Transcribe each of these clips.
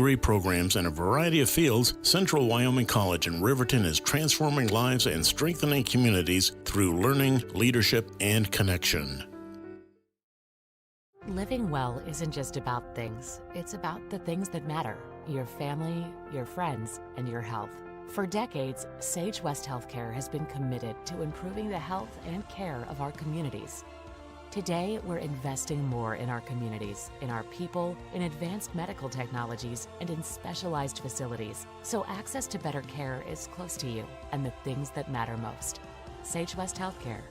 degree programs in a variety of fields, Central Wyoming College in Riverton is transforming lives and strengthening communities through learning, leadership, and connection. Living well isn't just about things. It's about the things that matter. Your family, your friends, and your health. For decades, Sage West Healthcare has been committed to improving the health and care of our communities. Today, we're investing more in our communities, in our people, in advanced medical technologies, and in specialized facilities, so access to better care is close to you and the things that matter most. Sage West Healthcare.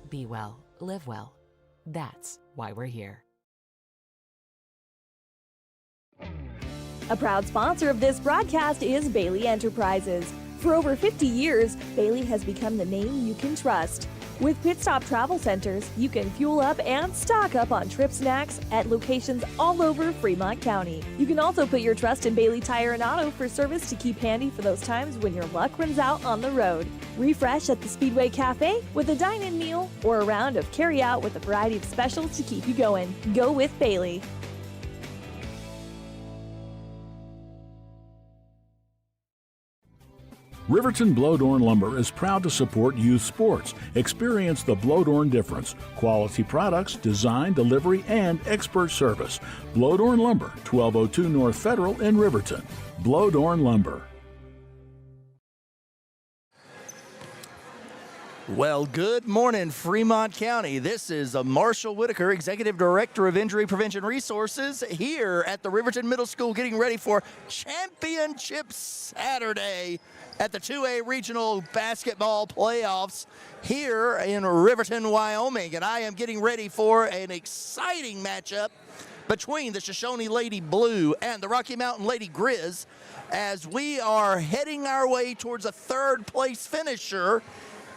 Be well, live well. That's why we're here. A proud sponsor of this broadcast is Bailey Enterprises. For over 50 years, Bailey has become the name you can trust. With Pit Stop Travel Centers, you can fuel up and stock up on trip snacks at locations all over Fremont County. You can also put your trust in Bailey Tire and Auto for service to keep handy for those times when your luck runs out on the road. Refresh at the Speedway Cafe with a dine-in meal or a round of carry-out with a variety of specials to keep you going. Go with Bailey. Riverton Blowdorn Lumber is proud to support youth sports. Experience the Blowdorn difference. Quality products, design, delivery, and expert service. Blowdorn Lumber, 1202 North Federal in Riverton. Blowdorn Lumber. Well, good morning, Fremont County. This is Marshall Whitaker, Executive Director of Injury Prevention Resources, here at the Riverton Middle School getting ready for Championship Saturday at the 2A Regional Basketball Playoffs here in Riverton, Wyoming. And I am getting ready for an exciting matchup between the Shoshoni Lady Blue and the Rocky Mountain Lady Grizz as we are heading our way towards a third-place finisher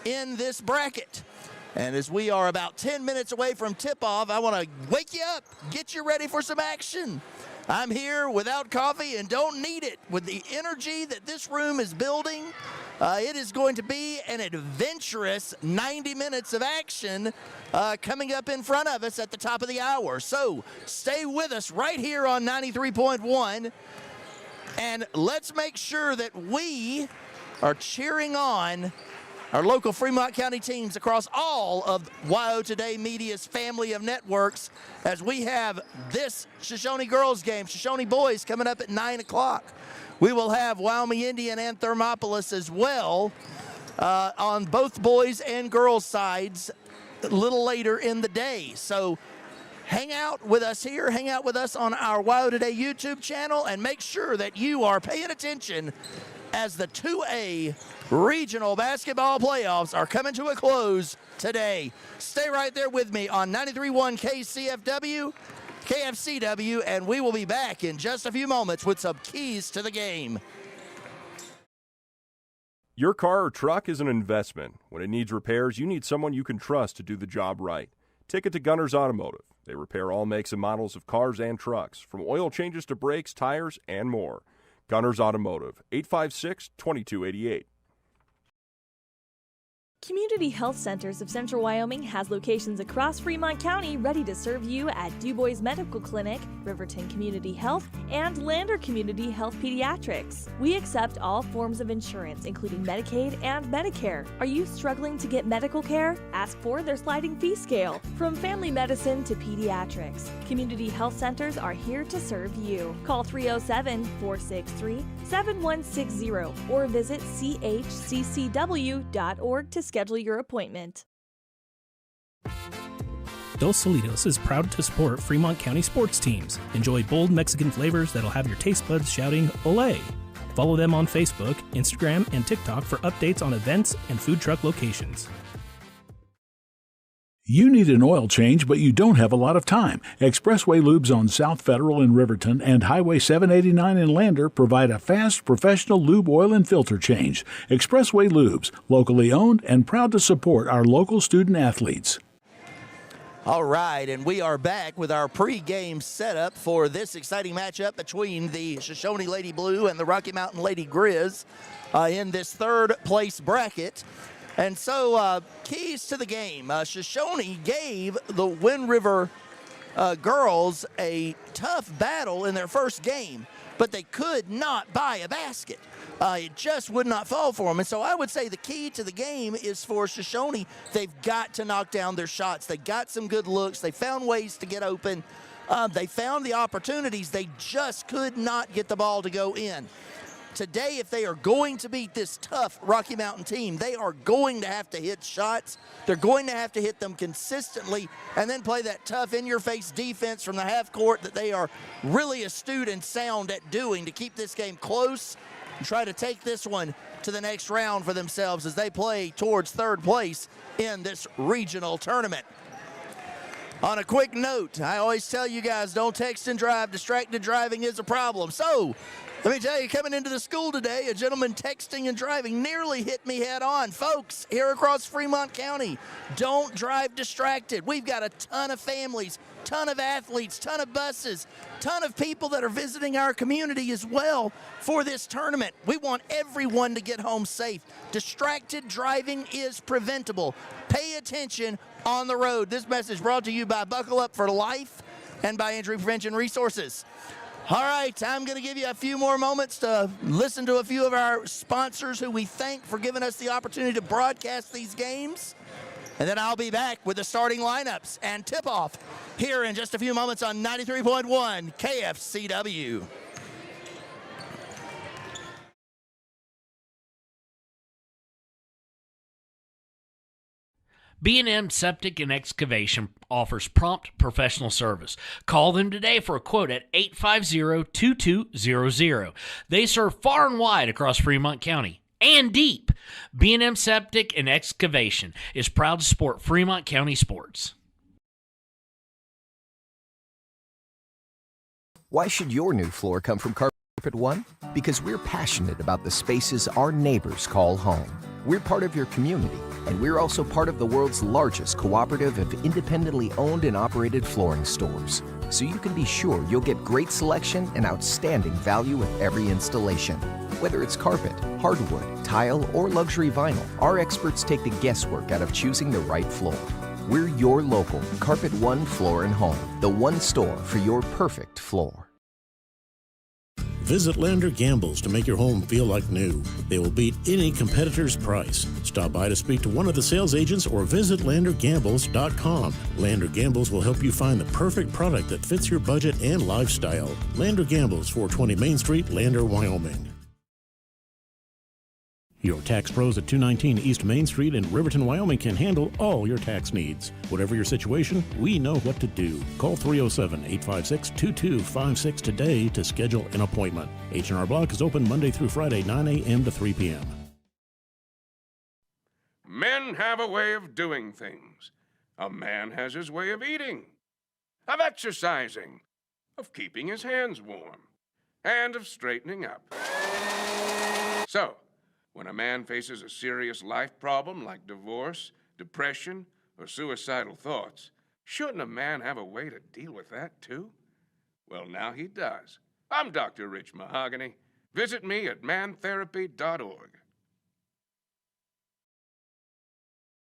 in this bracket. And as we are about 10 minutes away from tip-off, I want to wake you up, get you ready for some action. I'm here without coffee and don't need it. With the energy that this room is building, it is going to be an adventurous 90 minutes of action coming up in front of us at the top of the hour. So stay with us right here on 93.1, and let's make sure that we are cheering on our local Fremont County teams across all of WYO Today Media's family of networks as we have this Shoshoni girls game, Shoshoni boys coming up at 9 o'clock. We will have Wyoming Indian and Thermopolis as well on both boys and girls sides a little later in the day. So hang out with us here, hang out with us on our WYO Today YouTube channel, and make sure that you are paying attention as the 2A Regional Basketball Playoffs are coming to a close today. Stay right there with me on 93.1 KFCW, and we will be back in just a few moments with some keys to the game. Your car or truck is an investment. When it needs repairs, you need someone you can trust to do the job right. Take it to Gunners Automotive. They repair all makes and models of cars and trucks, from oil changes to brakes, tires, and more. Gunners Automotive, 856-2288. Community Health Centers of Central Wyoming has locations across Fremont County ready to serve you at DuBois Medical Clinic, Riverton Community Health, and Lander Community Health Pediatrics. We accept all forms of insurance, including Medicaid and Medicare. Are you struggling to get medical care? Ask for their sliding fee scale. From family medicine to pediatrics, Community Health Centers are here to serve you. Call 307-463-7160 or visit chccw.org to schedule your appointment. Dos Solitos is proud to support Fremont County sports teams. Enjoy bold Mexican flavors that'll have your taste buds shouting "Olé!" Follow them on Facebook, Instagram, and TikTok for updates on events and food truck locations. You need an oil change, but you don't have a lot of time. Expressway Lubes on South Federal in Riverton and Highway 789 in Lander provide a fast, professional lube oil and filter change. Expressway Lubes, locally owned and proud to support our local student athletes. All right, and we are back with our pregame setup for this exciting matchup between the Shoshoni Lady Blue and the Rocky Mountain Lady Grizz in this third place bracket. And so, keys to the game. Shoshoni gave the Wind River girls a tough battle in their first game, but they could not buy a basket. It just would not fall for them. And so I would say the key to the game is for Shoshoni. They've got to knock down their shots. They got some good looks. They found ways to get open. They found the opportunities. They just could not get the ball to go in. Today, if they are going to beat this tough Rocky Mountain team, they are going to have to hit shots. They're going to have to hit them consistently and then play that tough in-your-face defense from the half court that they are really astute and sound at doing to keep this game close and try to take this one to the next round for themselves as they play towards third place in this regional tournament. On a quick note, I always tell you guys, don't text and drive. Distracted driving is a problem. So, let me tell you, coming into the school today, a gentleman texting and driving nearly hit me head on. Folks, here across Fremont County, don't drive distracted. We've got a ton of families, ton of athletes, ton of buses, ton of people that are visiting our community as well for this tournament. We want everyone to get home safe. Distracted driving is preventable. Pay attention on the road. This message brought to you by Buckle Up for Life and by Injury Prevention Resources. All right, I'm going to give you a few more moments to listen to a few of our sponsors who we thank for giving us the opportunity to broadcast these games. And then I'll be back with the starting lineups and tip-off here in just a few moments on 93.1 KFCW. B&M Septic and Excavation offers prompt professional service. Call them today for a quote at 850-2200. They serve far and wide across Fremont County and deep. B&M Septic and Excavation is proud to support Fremont County sports. Why should your new floor come from Carpet One? Because we're passionate about the spaces our neighbors call home. We're part of your community, and we're also part of the world's largest cooperative of independently owned and operated flooring stores. So you can be sure you'll get great selection and outstanding value with every installation. Whether it's carpet, hardwood, tile, or luxury vinyl, our experts take the guesswork out of choosing the right floor. We're your local Carpet One Floor and Home, the one store for your perfect floor. Visit Lander Gambles to make your home feel like new. They will beat any competitor's price. Stop by to speak to one of the sales agents or visit LanderGambles.com. Lander Gambles will help you find the perfect product that fits your budget and lifestyle. Lander Gambles, 420 Main Street, Lander, Wyoming. Your tax pros at 219 East Main Street in Riverton, Wyoming can handle all your tax needs. Whatever your situation, we know what to do. Call 307-856-2256 today to schedule an appointment. H&R Block is open Monday through Friday, 9 a.m. to 3 p.m. Men have a way of doing things. A man has his way of eating, of exercising, of keeping his hands warm, and of straightening up. So, when a man faces a serious life problem like divorce, depression, or suicidal thoughts, shouldn't a man have a way to deal with that too? Well, now he does. I'm Dr. Rich Mahogany. Visit me at mantherapy.org.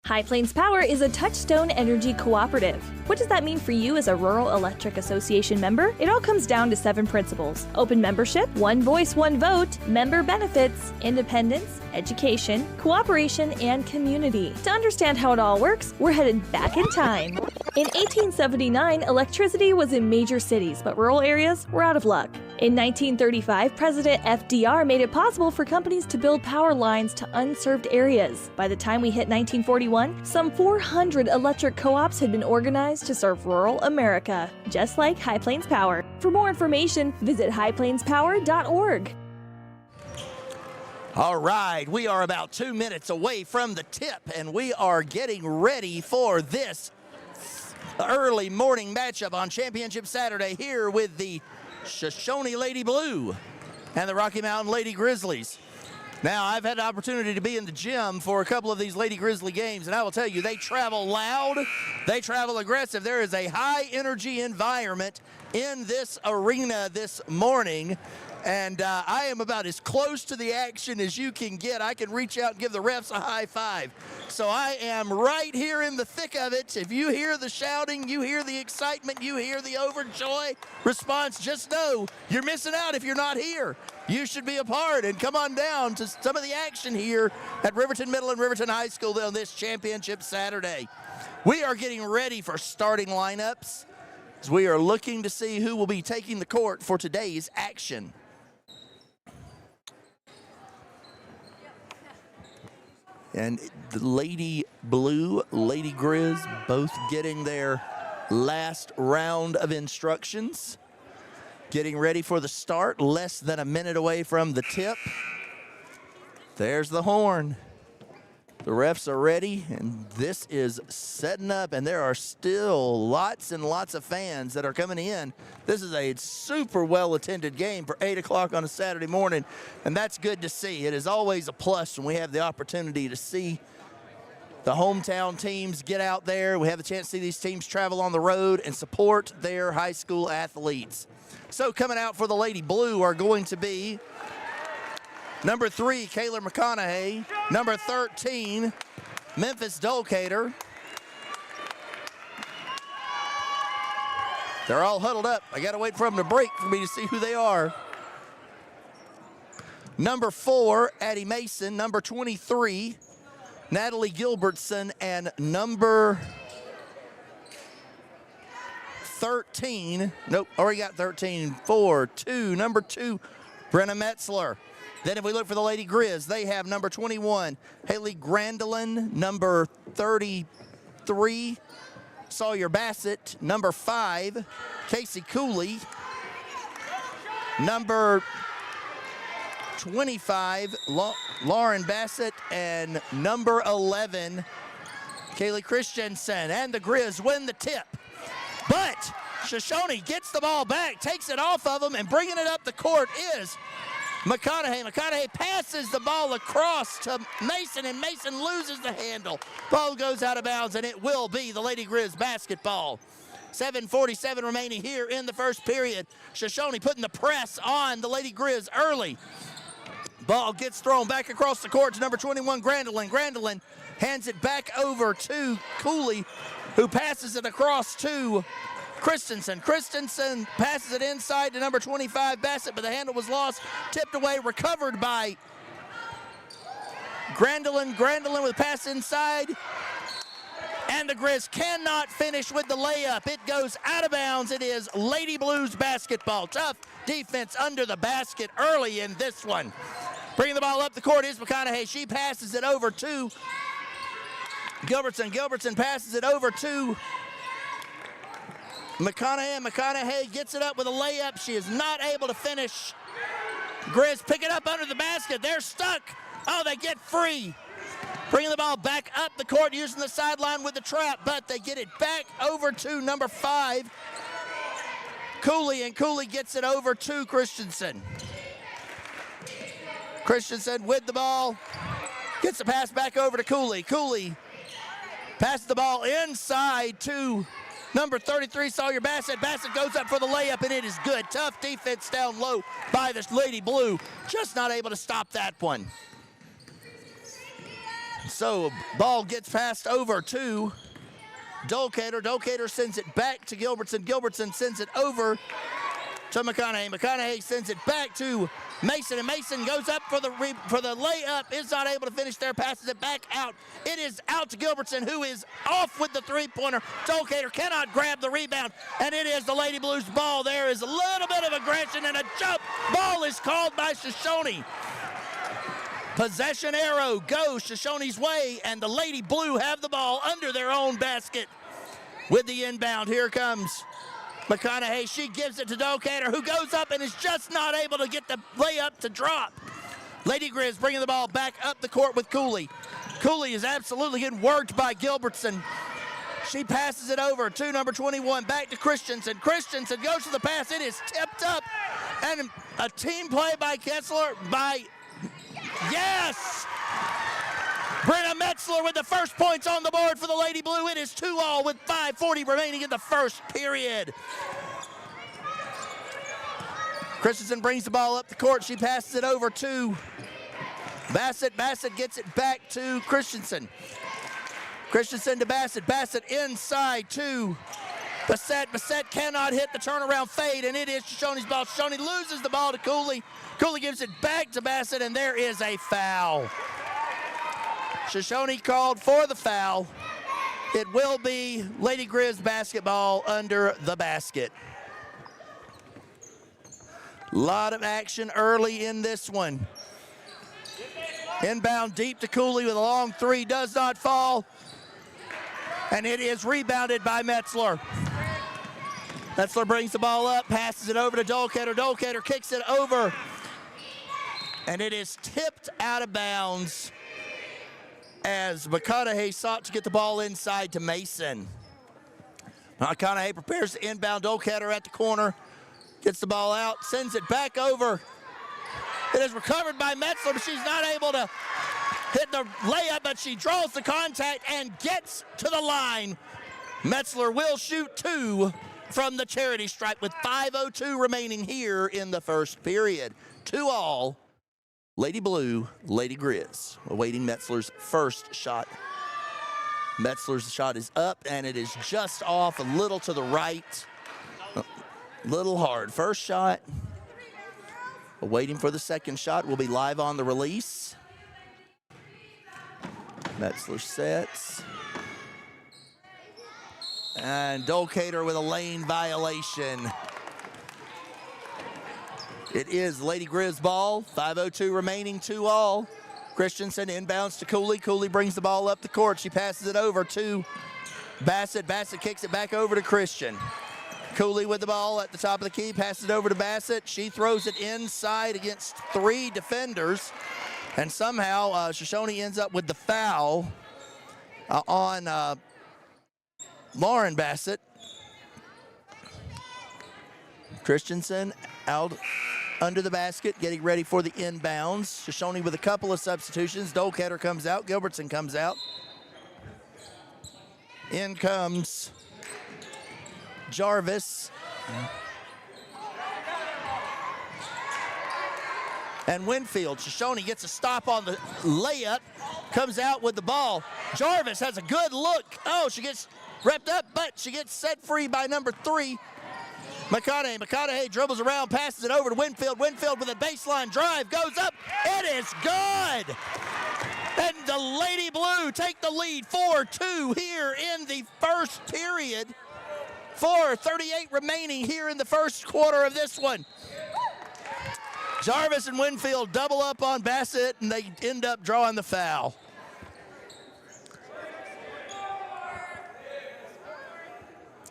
High Plains Power is a Touchstone Energy cooperative. What does that mean for you as a Rural Electric Association member? It all comes down to 7 principles: open membership, one voice, one vote, member benefits, independence, education, cooperation, and community. To understand how it all works, we're headed back in time. In 1879, electricity was in major cities, but rural areas were out of luck. In 1935, President FDR made it possible for companies to build power lines to unserved areas. By the time we hit 1941, some 400 electric co-ops had been organized to serve rural America, just like High Plains Power. For more information, visit highplainspower.org. All right, we are about 2 minutes away from the tip, and we are getting ready for this early morning matchup on Championship Saturday here with the Shoshoni Lady Blue and the Rocky Mountain Lady Grizzlies. Now, I've had the opportunity to be in the gym for a couple of these Lady Grizzly games, and I will tell you, they travel loud, they travel aggressive. There is a high-energy environment in this arena this morning. And I am about as close to the action as you can get. I can reach out and give the refs a high five. So I am right here in the thick of it. If you hear the shouting, you hear the excitement, you hear the overjoy response, just know you're missing out if you're not here. You should be a part and come on down to some of the action here at Riverton Middle and Riverton High School on this championship Saturday. We are getting ready for starting lineups as we are looking to see who will be taking the court for today's action. And the Lady Blue, Lady Grizz, both getting their last round of instructions. Getting ready for the start, less than a minute away from the tip. There's the horn. The refs are ready, and this is setting up, and there are still lots and lots of fans that are coming in. This is a super well-attended game for 8 o'clock on a Saturday morning, and that's good to see. It is always a plus when we have the opportunity to see the hometown teams get out there. We have the chance to see these teams travel on the road and support their high school athletes. So coming out for the Lady Blue are going to be number 3, Kayla McConaughey. Number 13, Memphis Dulcater. They're all huddled up. I got to wait for them to break for me to see who they are. Number 4, Addie Mason. Number 23, Natalie Gilbertson. And number 13, nope, already got 13, 4, 2, number 2, Brenna Metzler. Then if we look for the Lady Grizz, they have number 21, Haley Grandelin, number 33, Sawyer Bassett, number 5, Casey Cooley, number 25, Lauren Bassett, and number 11, Kaylee Christensen. And the Grizz win the tip. But Shoshoni gets the ball back, takes it off of them, and bringing it up the court is McConaughey. McConaughey passes the ball across to Mason, and Mason loses the handle. Ball goes out of bounds, and it will be the Lady Grizz basketball. 7:47 remaining here in the first period. Shoshoni putting the press on the Lady Grizz early. Ball gets thrown back across the court to number 21, Grandelin. Grandelin hands it back over to Cooley, who passes it across to Christensen. Christensen passes it inside to number 25, Bassett, but the handle was lost, tipped away, recovered by Grandelin. Grandelin with a pass inside, and the Grizz cannot finish with the layup. It goes out of bounds. It is Lady Blues basketball. Tough defense under the basket early in this one. Bringing the ball up the court is McConaughey. She passes it over to Gilbertson. Gilbertson passes it over to McConaughey. McConaughey gets it up with a layup. She is not able to finish. Grizz pick it up under the basket. They're stuck. Oh, they get free. Bringing the ball back up the court using the sideline with the trap, but they get it back over to number 5, Cooley, and Cooley gets it over to Christensen. Christensen with the ball, gets the pass back over to Cooley. Cooley passes the ball inside to number 33, Sawyer Bassett. Bassett goes up for the layup, and it is good. Tough defense down low by this Lady Blue. Just not able to stop that one. So ball gets passed over to Dulcater. Dulcater sends it back to Gilbertson. Gilbertson sends it over to McConaughey. McConaughey sends it back to Mason, and Mason goes up for the layup, is not able to finish there, passes it back out. It is out to Gilbertson, who is off with the three-pointer. Dulcater cannot grab the rebound, and it is the Lady Blues ball. There is a little bit of aggression, and a jump ball is called by Shoshoni. Possession arrow goes Shoshoni's way, and the Lady Blue have the ball under their own basket with the inbound. Here comes McConaughey. She gives it to Dulcater, who goes up and is just not able to get the layup to drop. Lady Grizz bringing the ball back up the court with Cooley. Cooley is absolutely getting worked by Gilbertson. She passes it over to number 21, back to Christensen. Christensen goes to the pass. It is tipped up, and a team play by Kessler by... Yes! Brenna Metzler with the first points on the board for the Lady Blue. It is 2-all with 5:40 remaining in the first period. Christensen brings the ball up the court. She passes it over to Bassett. Bassett gets it back to Christensen. Christensen to Bassett. Bassett inside to Bassett. Bassett cannot hit the turnaround fade, and it is Shoshoni's ball. Shoshoni loses the ball to Cooley. Cooley gives it back to Bassett, and there is a foul. Shoshoni called for the foul. It will be Lady Grizz basketball under the basket. A lot of action early in this one. Inbound deep to Cooley with a long three, does not fall. And it is rebounded by Metzler. Metzler brings the ball up, passes it over to Dolketter. Dolketter kicks it over. And it is tipped out of bounds as McConaughey sought to get the ball inside to Mason. McConaughey prepares to inbound. Dolketter at the corner. Gets the ball out, sends it back over. It is recovered by Metzler, but she's not able to hit the layup, but she draws the contact and gets to the line. Metzler will shoot 2 from the charity stripe with 5:02 remaining here in the first period. 2-all, Lady Blue, Lady Grizz, awaiting Metzler's first shot. Metzler's shot is up, and it is just off a little to the right. Little hard. First shot. Waiting for the second shot. Will be live on the release. Metzler sets. And Dolketter with a lane violation. It is Lady Grizz ball. 5:02 remaining, 2-all. Christensen inbounds to Cooley. Cooley brings the ball up the court. She passes it over to Bassett. Bassett kicks it back over to Christian. Cooley with the ball at the top of the key, passes it over to Bassett. She throws it inside against 3 defenders. And somehow Shoshoni ends up with the foul on Lauren Bassett. Christensen out under the basket, getting ready for the inbounds. Shoshoni with a couple of substitutions. Dolketter comes out, Gilbertson comes out. In comes Jarvis. And Winfield. Shoshoni gets a stop on the layup, comes out with the ball. Jarvis has a good look. Oh, she gets repped up, but she gets set free by number 3, McConaughey. McConaughey dribbles around, passes it over to Winfield. Winfield with a baseline drive, goes up. It is good. And the Lady Blue take the lead 4-2 here in the first period. 4:38 remaining here in the first quarter of this one. Jarvis and Winfield double up on Bassett, and they end up drawing the foul.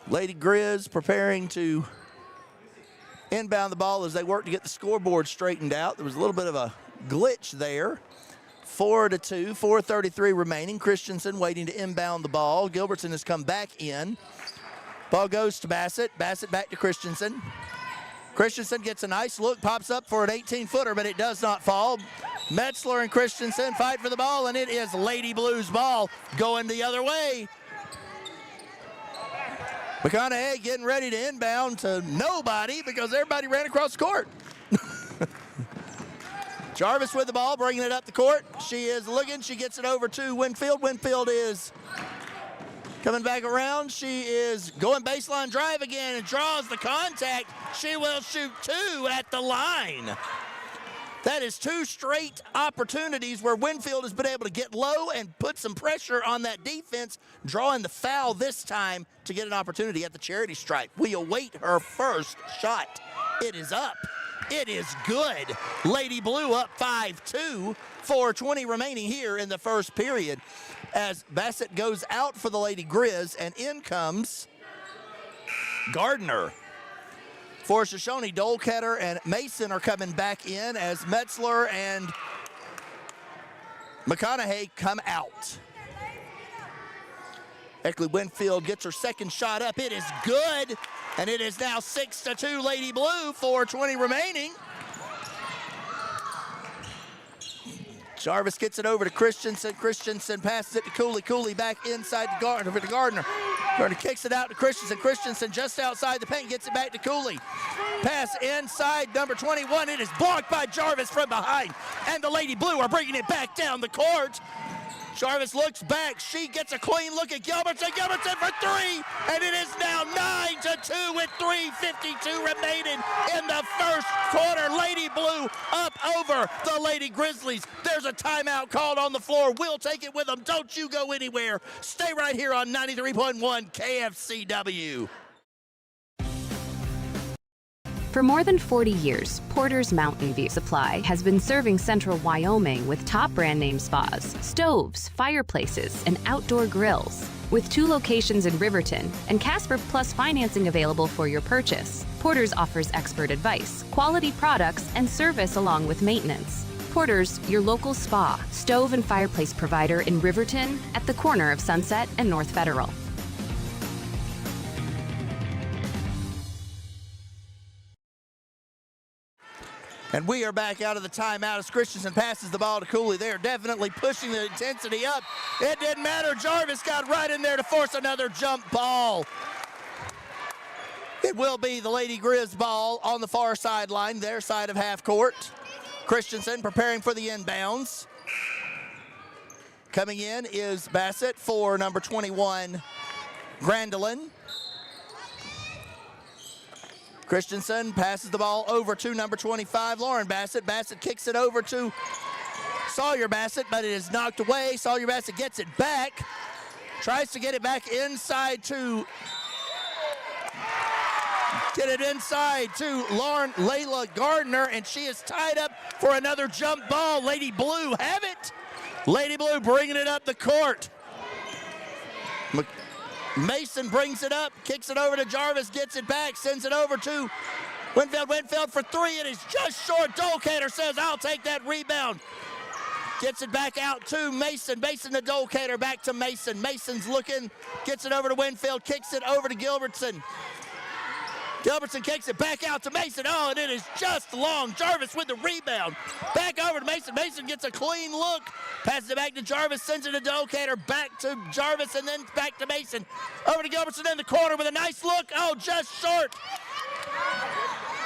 Lady Grizz preparing to inbound the ball as they work to get the scoreboard straightened out. There was a little bit of a glitch there. 4-2, 4:33 remaining. Christensen waiting to inbound the ball. Gilbertson has come back in. Ball goes to Bassett. Bassett back to Christensen. Christensen gets a nice look, pops up for an 18-footer, but it does not fall. Metzler and Christensen fight for the ball, and it is Lady Blue's ball going the other way. McConaughey getting ready to inbound to nobody because everybody ran across the court. Jarvis with the ball, bringing it up the court. She is looking. She gets it over to Winfield. Winfield is coming back around. She is going baseline drive again and draws the contact. She will shoot 2 at the line. That is 2 straight opportunities where Winfield has been able to get low and put some pressure on that defense, drawing the foul this time to get an opportunity at the charity stripe. We await her first shot. It is up. It is good. Lady Blue up 5-2. 4:20 remaining here in the first period as Bassett goes out for the Lady Grizz, and in comes Gardner. For Shoshoni, Dolketter and Mason are coming back in as Metzler and McConaughey come out. Eckley Winfield gets her second shot up. It is good, and it is now 6-2 Lady Blue, 4:20 remaining. Jarvis gets it over to Christensen. Christensen passes it to Cooley. Cooley back inside to Gardner. Gardner kicks it out to Christensen. Christensen just outside the paint, gets it back to Cooley. Pass inside, number 21. It is blocked by Jarvis from behind. And the Lady Blue are bringing it back down the court. Jarvis looks back. She gets a clean look at Gilbertson. Gilbertson for three. And it is now 9-2 with 3:52 remaining in the first quarter. Lady Blue up over the Lady Grizzlies. There's a timeout called on the floor. We'll take it with them. Don't you go anywhere. Stay right here on 93.1 KFCW. For more than 40 years, Porter's Mountain View Supply has been serving central Wyoming with top brand name spas, stoves, fireplaces, and outdoor grills. With 2 locations in Riverton and Casper Plus financing available for your purchase, Porter's offers expert advice, quality products, and service along with maintenance. Porter's, your local spa, stove, and fireplace provider in Riverton at the corner of Sunset and North Federal. And we are back out of the timeout as Christensen passes the ball to Cooley. They are definitely pushing the intensity up. It didn't matter. Jarvis got right in there to force another jump ball. It will be the Lady Grizz ball on the far sideline, their side of half court. Christensen preparing for the inbounds. Coming in is Bassett for number 21, Grandelin. Christensen passes the ball over to number 25, Lauren Bassett. Bassett kicks it over to Sawyer Bassett, but it is knocked away. Sawyer Bassett gets it back, tries to get it back inside to Lauren Layla Gardner, and she is tied up for another jump ball. Lady Blue have it. Lady Blue bringing it up the court. Mason brings it up, kicks it over to Jarvis, gets it back, sends it over to Winfield. Winfield for three. It is just short. Dolcater says, I'll take that rebound. Gets it back out to Mason. Mason to Dolcater, back to Mason. Mason's looking, gets it over to Winfield, kicks it over to Gilbertson. Gilbertson kicks it back out to Mason. Oh, and it is just long. Jarvis with the rebound. Back over to Mason. Mason gets a clean look. Passes it back to Jarvis, sends it to Dolcater. Back to Jarvis, and then back to Mason. Over to Gilbertson in the corner with a nice look. Oh, just short.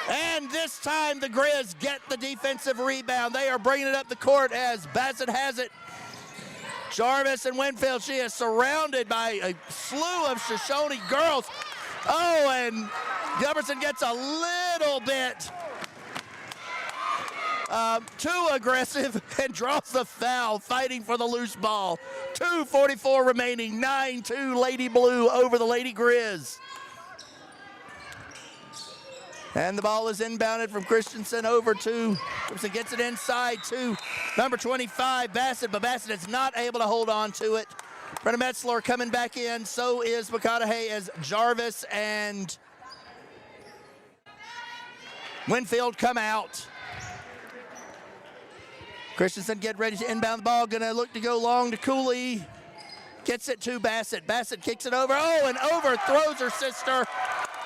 And this time the Grizz get the defensive rebound. They are bringing it up the court as Bassett has it. Jarvis and Winfield, she is surrounded by a slew of Shoshoni girls. Oh, and Gilbertson gets a little bit too aggressive and draws the foul, fighting for the loose ball. 2:44 remaining, 9-2 Lady Blue over the Lady Grizz. And the ball is inbounded from Christensen over to, Christensen gets it inside to number 25, Bassett, but Bassett is not able to hold on to it. Brenna Metzler coming back in, so is McConaughey as Jarvis and Winfield come out. Christensen get ready to inbound the ball, gonna look to go long to Cooley. Gets it to Bassett. Bassett kicks it over, oh, and overthrows her sister,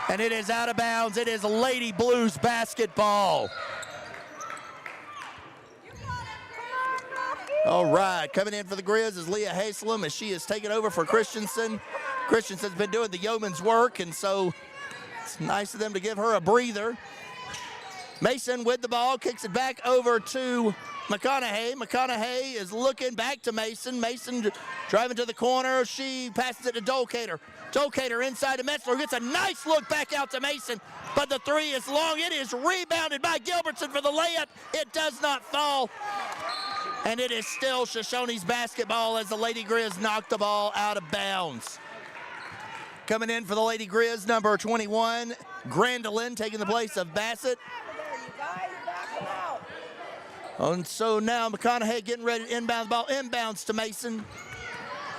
and it is out of bounds. It is Lady Blues basketball. All right, coming in for the Grizz is Leah Haslam as she is taking over for Christensen. Christensen's been doing the yeoman's work, and so it's nice of them to give her a breather. Mason with the ball, kicks it back over to McConaughey. McConaughey is looking back to Mason. Mason driving to the corner. She passes it to Dolcater. Dolcater inside to Metzler, gets a nice look back out to Mason, but the three is long. It is rebounded by Gilbertson for the layup. It does not fall. And it is still Shoshoni's basketball as the Lady Grizz knocked the ball out of bounds. Coming in for the Lady Grizz, number 21, Grandelin, taking the place of Bassett. And so now McConaughey getting ready to inbound the ball. Inbounds to Mason.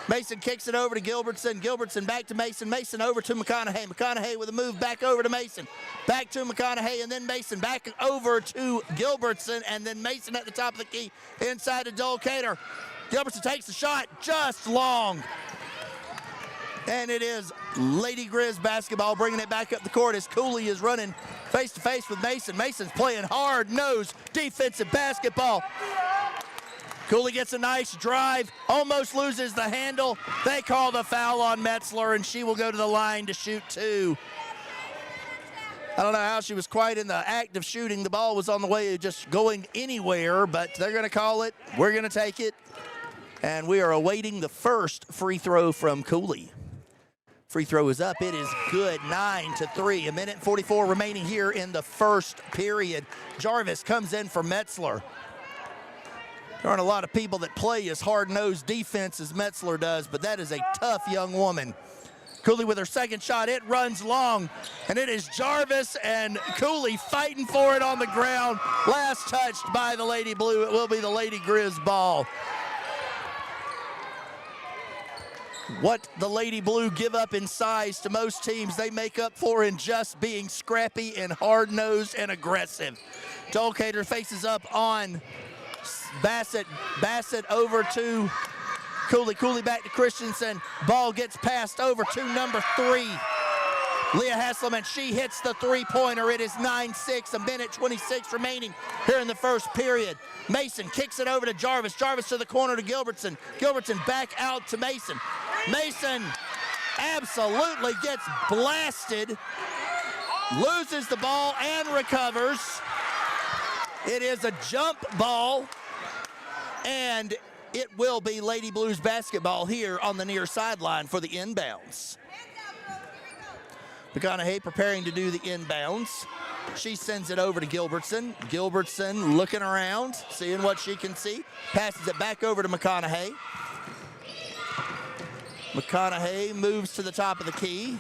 Mason kicks it over to Gilbertson. Gilbertson back to Mason. Mason over to McConaughey. McConaughey with a move back over to Mason. Back to McConaughey, and then Mason back over to Gilbertson, and then Mason at the top of the key inside to Dolcater. Gilbertson takes the shot, just long. And it is Lady Grizz basketball, bringing it back up the court as Cooley is running face-to-face with Mason. Mason's playing hard-nosed defensive basketball. Cooley gets a nice drive, almost loses the handle. They call the foul on Metzler, and she will go to the line to shoot two. I don't know how she was quite in the act of shooting. The ball was on the way of just going anywhere, but they're going to call it. We're going to take it. And we are awaiting the first free throw from Cooley. Free throw is up. It is good. 9-3. A minute and 44 remaining here in the first period. Jarvis comes in for Metzler. There aren't a lot of people that play as hard-nosed defense as Metzler does, but that is a tough young woman. Cooley with her second shot. It runs long, and it is Jarvis and Cooley fighting for it on the ground. Last touched by the Lady Blue. It will be the Lady Grizz ball. What the Lady Blue give up in size to most teams, they make up for in just being scrappy and hard-nosed and aggressive. Dolcater faces up on Bassett. Bassett over to Cooley. Cooley back to Christensen. Ball gets passed over to number 3, Leah Haslam, and she hits the three-pointer. It is 9-6, a minute 26 remaining here in the first period. Mason kicks it over to Jarvis. Jarvis to the corner to Gilbertson. Gilbertson back out to Mason. Mason absolutely gets blasted, loses the ball and recovers. It is a jump ball, and it will be Lady Blues basketball here on the near sideline for the inbounds. McConaughey preparing to do the inbounds. She sends it over to Gilbertson. Gilbertson looking around, seeing what she can see. Passes it back over to McConaughey. McConaughey moves to the top of the key.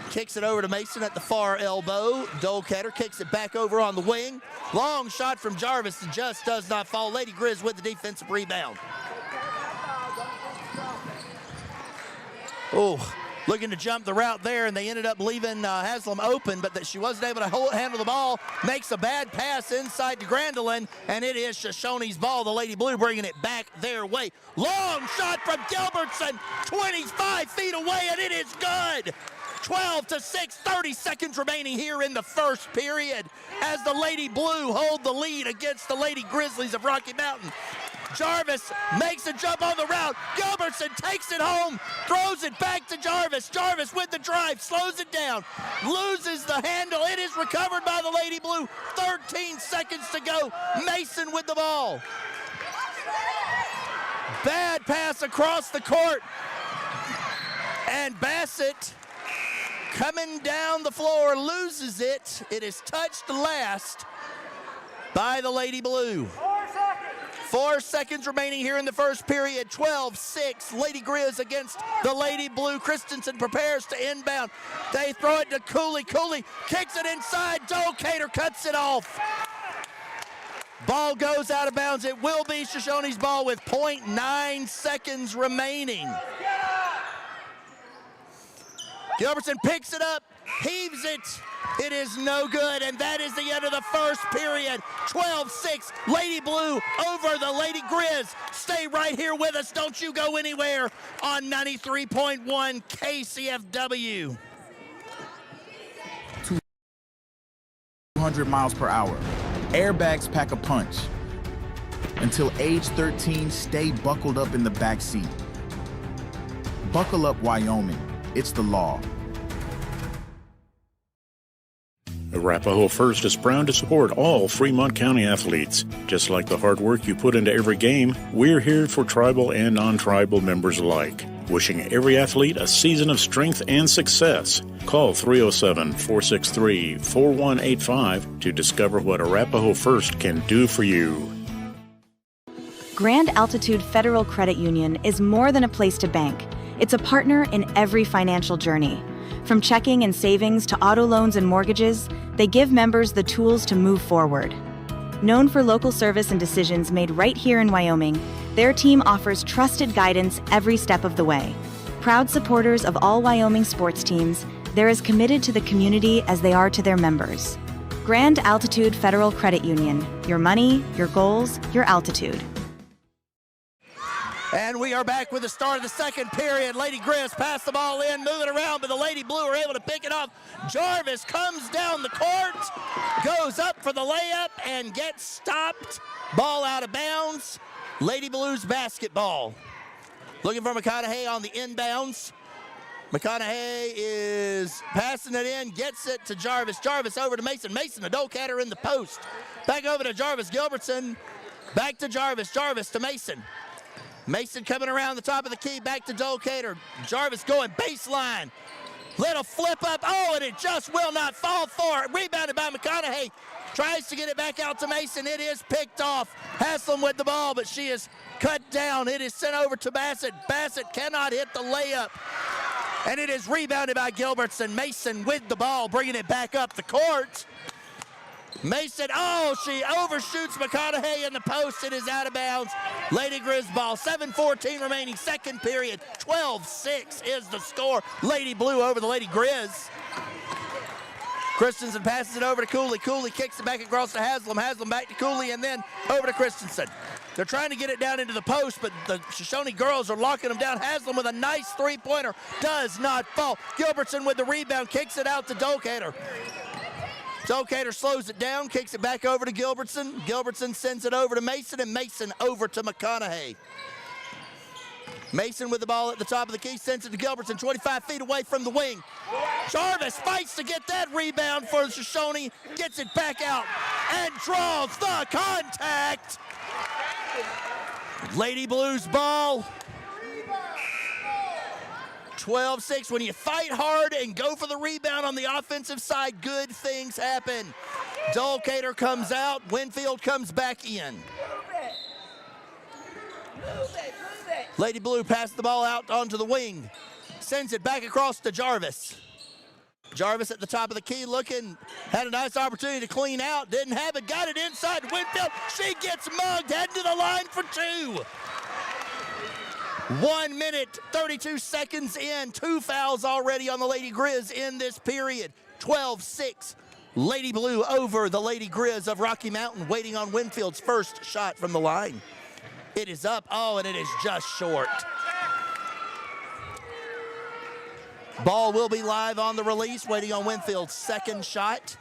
Kicks it over to Mason at the far elbow. Dolcater kicks it back over on the wing. Long shot from Jarvis just does not fall. Lady Grizz with the defensive rebound. Oh, looking to jump the route there, and they ended up leaving Haslam open, but she wasn't able to handle the ball. Makes a bad pass inside to Grandelin, and it is Shoshoni's ball. The Lady Blue bringing it back their way. Long shot from Gilbertson, 25 feet away, and it is good. 12-6, 30 seconds remaining here in the first period as the Lady Blue hold the lead against the Lady Grizzlies of Rocky Mountain. Jarvis makes a jump on the route. Gilbertson takes it home, throws it back to Jarvis. Jarvis with the drive, slows it down, loses the handle. It is recovered by the Lady Blue. 13 seconds to go. Mason with the ball. Bad pass across the court. And Bassett coming down the floor, loses it. It is touched last by the Lady Blue. 4 seconds remaining here in the first period. 12-6, Lady Grizz against the Lady Blue. Christensen prepares to inbound. They throw it to Cooley. Cooley kicks it inside. Dolcater cuts it off. Ball goes out of bounds. It will be Shoshoni's ball with 0.9 seconds remaining. Gilbertson picks it up, heaves it. It is no good, and that is the end of the first period. 12-6, Lady Blue over the Lady Grizz. Stay right here with us. Don't you go anywhere on 93.1 KCFW. 200 miles per hour. Airbags pack a punch. Until age 13, stay buckled up in the back seat. Buckle up, Wyoming. It's the law. Arapahoe First is proud to support all Fremont County athletes. Just like the hard work you put into every game, we're here for tribal and non-tribal members alike. Wishing every athlete a season of strength and success. Call 307-463-4185 to discover what Arapahoe First can do for you. Grand Altitude Federal Credit Union is more than a place to bank. It's a partner in every financial journey. From checking and savings to auto loans and mortgages, they give members the tools to move forward. Known for local service and decisions made right here in Wyoming, their team offers trusted guidance every step of the way. Proud supporters of all Wyoming sports teams, they're as committed to the community as they are to their members. Grand Altitude Federal Credit Union. Your money, your goals, your altitude. And we are back with the start of the second period. Lady Grizz passed the ball in, moving around, but the Lady Blue are able to pick it up. Jarvis comes down the court, goes up for the layup, and gets stopped. Ball out of bounds. Lady Blues basketball. Looking for McConaughey on the inbounds. McConaughey is passing it in, gets it to Jarvis. Jarvis over to Mason. Mason, a Dolecatter in the post. Back over to Jarvis Gilbertson. Back to Jarvis. Jarvis to Mason. Mason coming around the top of the key. Back to Dolecatter. Jarvis going baseline. Little flip up. Oh, and it just will not fall for it. Rebounded by McConaughey. Tries to get it back out to Mason. It is picked off. Haslam with the ball, but she is cut down. It is sent over to Bassett. Bassett cannot hit the layup. And it is rebounded by Gilbertson. Mason with the ball, bringing it back up the court. Mason, oh, she overshoots McConaughey in the post. It is out of bounds. Lady Grizz ball, 7:14 remaining, second period. 12-6 is the score. Lady Blue over the Lady Grizz. Christensen passes it over to Cooley. Cooley kicks it back across to Haslam. Haslam back to Cooley and then over to Christensen. They're trying to get it down into the post, but the Shoshoni girls are locking them down. Haslam with a nice three-pointer. Does not fall. Gilbertson with the rebound. Kicks it out to Dolecatter. Dolecatter slows it down. Kicks it back over to Gilbertson. Gilbertson sends it over to Mason, and Mason over to McConaughey. Mason with the ball at the top of the key. Sends it to Gilbertson. 25 feet away from the wing. Jarvis fights to get that rebound for Shoshoni. Gets it back out and draws the contact. Lady Blues ball. 12-6. When you fight hard and go for the rebound on the offensive side, good things happen. Dolecatter comes out. Winfield comes back in. Lady Blue passed the ball out onto the wing. Sends it back across to Jarvis. Jarvis at the top of the key looking, had a nice opportunity to clean out, didn't have it, got it inside Winfield. She gets mugged, heading to the line for two. 1 minute, 32 seconds in, 2 fouls already on the Lady Grizz in this period. 12-6, Lady Blue over the Lady Grizz of Rocky Mountain, waiting on Winfield's first shot from the line. It is up, oh, and it is just short. Ball will be live on the release, waiting on Winfield's second shot.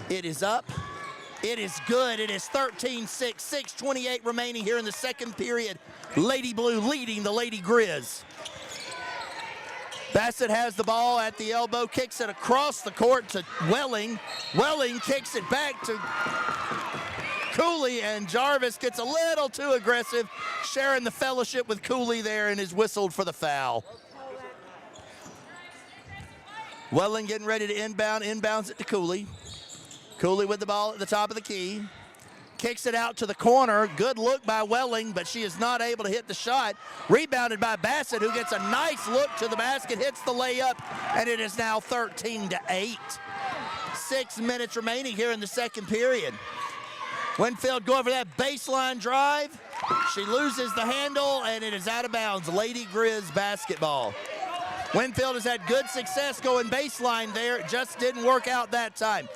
It is up. It is good. It is 13-6, 6:28 remaining here in the second period. Lady Blue leading the Lady Grizz. Bassett has the ball at the elbow, kicks it across the court to Welling. Welling kicks it back to Cooley, and Jarvis gets a little too aggressive, sharing the fellowship with Cooley there, and is whistled for the foul. Welling getting ready to inbounds it to Cooley. Cooley with the ball at the top of the key. Kicks it out to the corner. Good look by Welling, but she is not able to hit the shot. Rebounded by Bassett, who gets a nice look to the basket, hits the layup, and it is now 13-8. 6 minutes remaining here in the second period. Winfield going for that baseline drive. She loses the handle, and it is out of bounds. Lady Grizz basketball. Winfield has had good success going baseline there. It just didn't work out that time.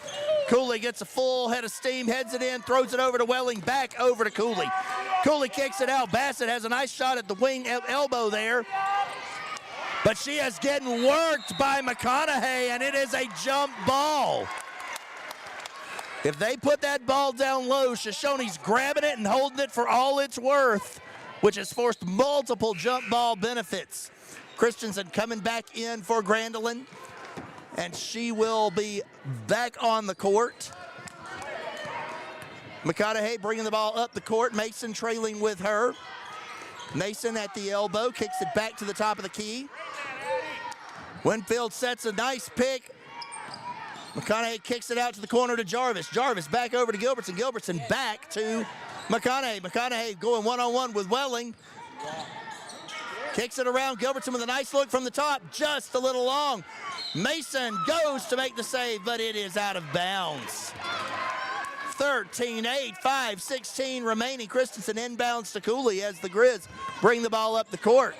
Cooley gets a full head of steam, heads it in, throws it over to Welling, back over to Cooley. Cooley kicks it out. Bassett has a nice shot at the wing elbow there. But she is getting worked by McConaughey, and it is a jump ball. If they put that ball down low, Shoshoni's grabbing it and holding it for all it's worth, which has forced multiple jump ball benefits. Christensen coming back in for Grandelin, and she will be back on the court. McConaughey bringing the ball up the court. Mason trailing with her. Mason at the elbow, kicks it back to the top of the key. Winfield sets a nice pick. McConaughey kicks it out to the corner to Jarvis. Jarvis back over to Gilbertson. Gilbertson back to McConaughey. McConaughey going one-on-one with Welling. Kicks it around. Gilbertson with a nice look from the top. Just a little long. Mason goes to make the save, but it is out of bounds. 13-8, 5:16 remaining. Christensen inbounds to Cooley as the Grizz bring the ball up the court.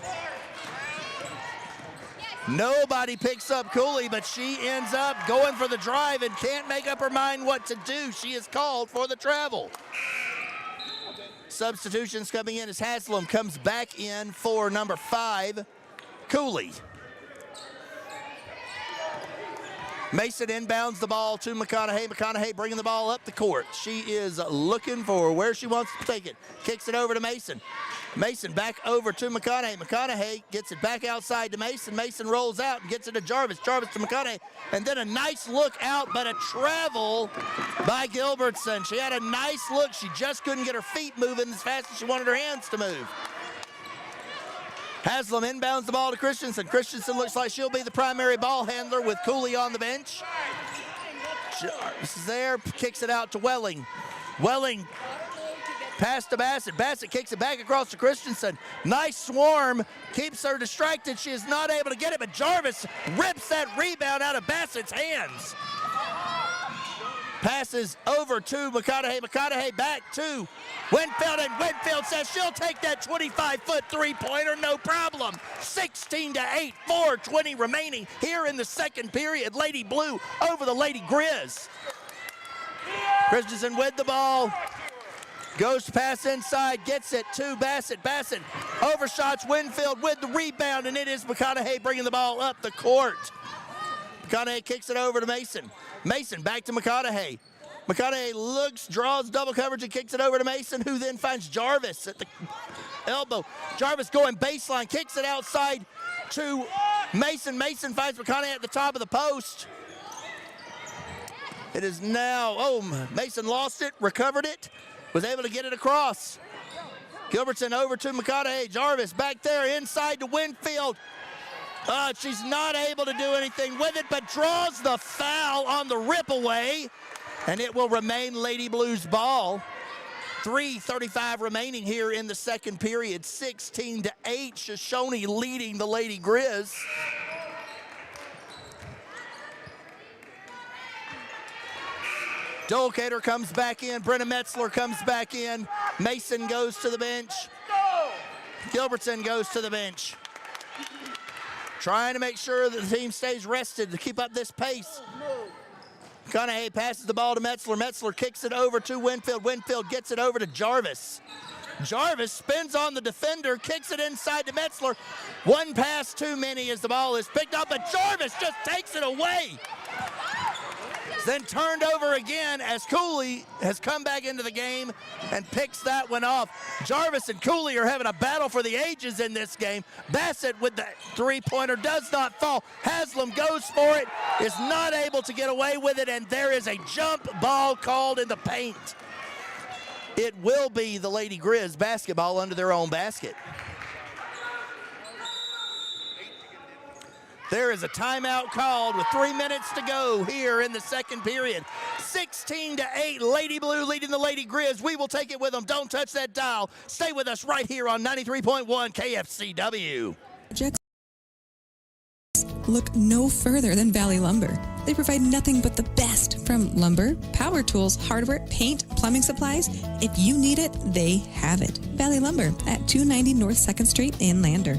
Nobody picks up Cooley, but she ends up going for the drive and can't make up her mind what to do. She is called for the travel. Substitutions coming in as Haslam comes back in for number 5, Cooley. Mason inbounds the ball to McConaughey. McConaughey bringing the ball up the court. She is looking for where she wants to take it. Kicks it over to Mason. Mason back over to McConaughey. McConaughey gets it back outside to Mason. Mason rolls out and gets it to Jarvis. Jarvis to McConaughey. And then a nice look out, but a travel by Gilbertson. She had a nice look. She just couldn't get her feet moving as fast as she wanted her hands to move. Haslam inbounds the ball to Christensen. Christensen looks like she'll be the primary ball handler with Cooley on the bench. This is there, kicks it out to Welling. Welling pass to Bassett. Bassett kicks it back across to Christensen. Nice swarm, keeps her distracted. She is not able to get it, but Jarvis rips that rebound out of Bassett's hands. Passes over to McConaughey. McConaughey back to Winfield, and Winfield says she'll take that 25-foot three-pointer, no problem. 16-8, 4:20 remaining here in the second period. Lady Blue over the Lady Grizz. Christensen with the ball. Goes to pass inside, gets it to Bassett. Bassett overshots Winfield with the rebound, and it is McConaughey bringing the ball up the court. McConaughey kicks it over to Mason. Mason back to McConaughey. McConaughey looks, draws double coverage, and kicks it over to Mason, who then finds Jarvis at the elbow. Jarvis going baseline, kicks it outside to Mason. Mason finds McConaughey at the top of the post. It is now, Mason lost it, recovered it, was able to get it across. Gilbertson over to McConaughey. Jarvis back there inside to Winfield. She's not able to do anything with it, but draws the foul on the rip away, and it will remain Lady Blue's ball. 3:35 remaining here in the second period. 16-8, Shoshoni leading the Lady Grizz. Dolcater comes back in. Brenna Metzler comes back in. Mason goes to the bench. Gilbertson goes to the bench. Trying to make sure that the team stays rested to keep up this pace. McConaughey passes the ball to Metzler. Metzler kicks it over to Winfield. Winfield gets it over to Jarvis. Jarvis spins on the defender, kicks it inside to Metzler. One pass too many as the ball is picked up, but Jarvis just takes it away. Then turned over again as Cooley has come back into the game and picks that one off. Jarvis and Cooley are having a battle for the ages in this game. Bassett with the three-pointer does not fall. Haslam goes for it, is not able to get away with it, and there is a jump ball called in the paint. It will be the Lady Grizz basketball under their own basket. There is a timeout called with 3 minutes to go here in the second period. 16-8, Lady Blue leading the Lady Grizz. We will take it with them. Don't touch that dial. Stay with us right here on 93.1 KFCW. Projects look no further than Valley Lumber. They provide nothing but the best from lumber, power tools, hardware, paint, plumbing supplies. If you need it, they have it. Valley Lumber at 290 North 2nd Street in Lander.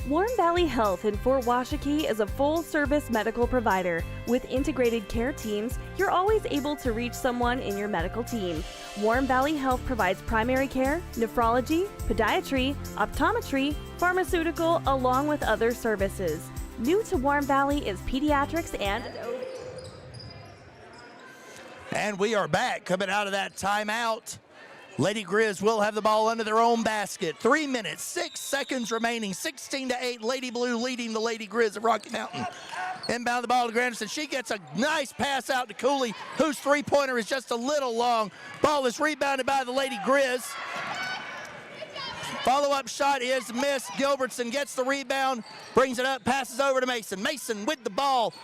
Warm Valley Health in Fort Washakie is a full-service medical provider. With integrated care teams, you're always able to reach someone in your medical team. Warm Valley Health provides primary care, nephrology, podiatry, optometry, pharmaceutical, along with other services. New to Warm Valley is pediatrics and... And we are back coming out of that timeout. Lady Grizz will have the ball under their own basket. 3 minutes, 6 seconds remaining. 16-8, Lady Blue leading the Lady Grizz of Rocky Mountain. Inbound the ball to Granderson. She gets a nice pass out to Cooley, whose three-pointer is just a little long. Ball is rebounded by the Lady Grizz. Follow-up shot is missed. Gilbertson gets the rebound, brings it up, passes over to Mason. Mason with the ball,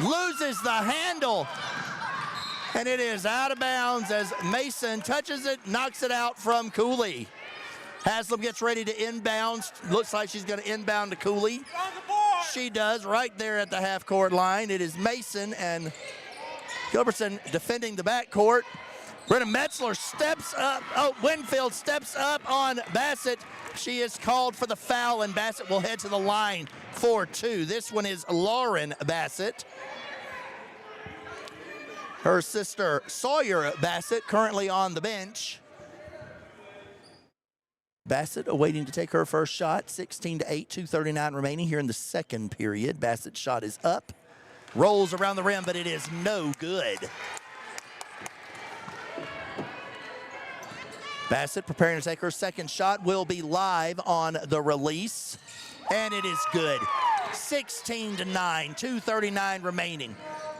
loses the handle. And it is out of bounds as Mason touches it, knocks it out from Cooley. Haslam gets ready to inbound. Looks like she's going to inbound to Cooley. She does right there at the half-court line. It is Mason and Gilbertson defending the backcourt. Brenna Metzler steps up. Winfield steps up on Bassett. She is called for the foul, and Bassett will head to the line for two. This one is Lauren Bassett. Her sister, Sawyer Bassett, currently on the bench. Bassett awaiting to take her first shot. 16-8, 2:39 remaining here in the second period. Bassett's shot is up. Rolls around the rim, but it is no good. Bassett preparing to take her second shot, will be live on the release, and it is good. 16-9, 2:39 remaining.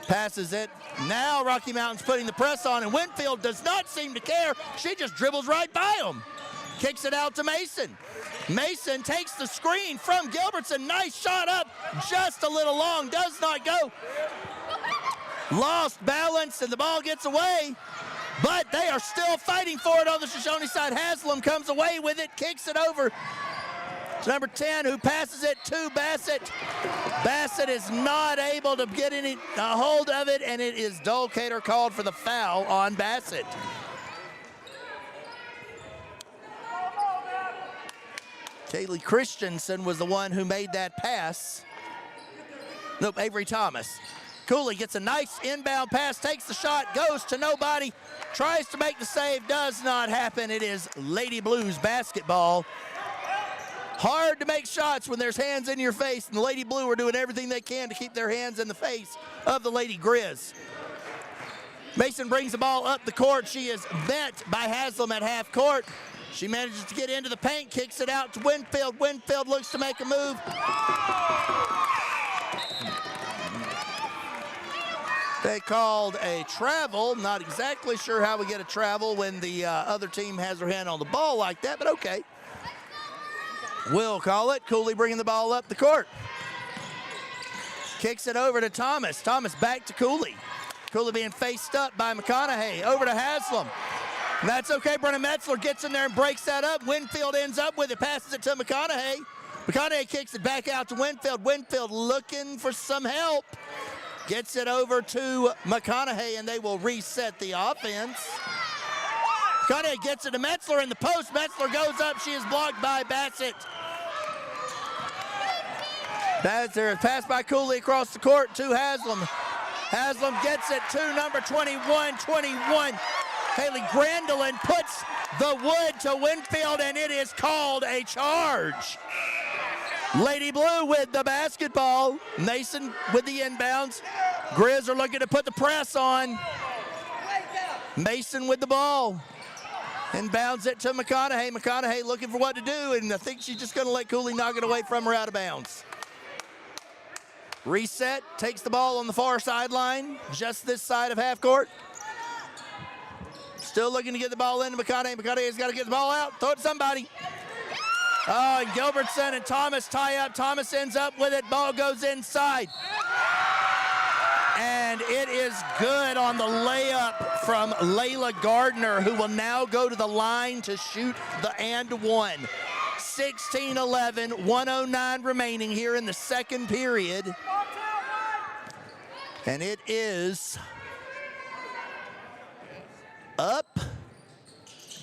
Passes it. Now Rocky Mountain's putting the press on, and Winfield does not seem to care. She just dribbles right by him. Kicks it out to Mason. Mason takes the screen from Gilbertson. Nice shot up, just a little long, does not go. Lost balance, and the ball gets away. But they are still fighting for it on the Shoshoni side. Haslam comes away with it, kicks it over to number 10, who passes it to Bassett. Bassett is not able to get a hold of it, and it is Dolcater called for the foul on Bassett. Kaylee Christensen was the one who made that pass. Nope, Avery Thomas. Cooley gets a nice inbound pass, takes the shot, goes to nobody, tries to make the save, does not happen. It is Lady Blues basketball. Hard to make shots when there's hands in your face, and the Lady Blue are doing everything they can to keep their hands in the face of the Lady Grizz. Mason brings the ball up the court. She is bent by Haslam at half court. She manages to get into the paint, kicks it out to Winfield. Winfield looks to make a move. They called a travel. Not exactly sure how we get a travel when the other team has their hand on the ball like that, but okay. We'll call it. Cooley bringing the ball up the court. Kicks it over to Thomas. Thomas back to Cooley. Cooley being faced up by McConaughey. Over to Haslam. And that's okay. Brenna Metzler gets in there and breaks that up. Winfield ends up with it, passes it to McConaughey. McConaughey kicks it back out to Winfield. Winfield looking for some help. Gets it over to McConaughey, and they will reset the offense. McConaughey gets it to Metzler in the post. Metzler goes up. She is blocked by Bassett. Bassett passed by Cooley across the court to Haslam. Haslam gets it to number 21. Haley Grandelin puts the wood to Winfield, and it is called a charge. Lady Blue with the basketball. Mason with the inbounds. Grizz are looking to put the press on. Mason with the ball. Inbounds it to McConaughey. McConaughey looking for what to do, and I think she's just going to let Cooley knock it away from her out of bounds. Reset, takes the ball on the far sideline, just this side of half court. Still looking to get the ball into McConaughey. McConaughey's got to get the ball out, throw it to somebody. Oh, and Gilbertson and Thomas tie up. Thomas ends up with it. Ball goes inside. And it is good on the layup from Layla Gardner, who will now go to the line to shoot the and one. 16-11, 1:09 remaining here in the second period. And it is up.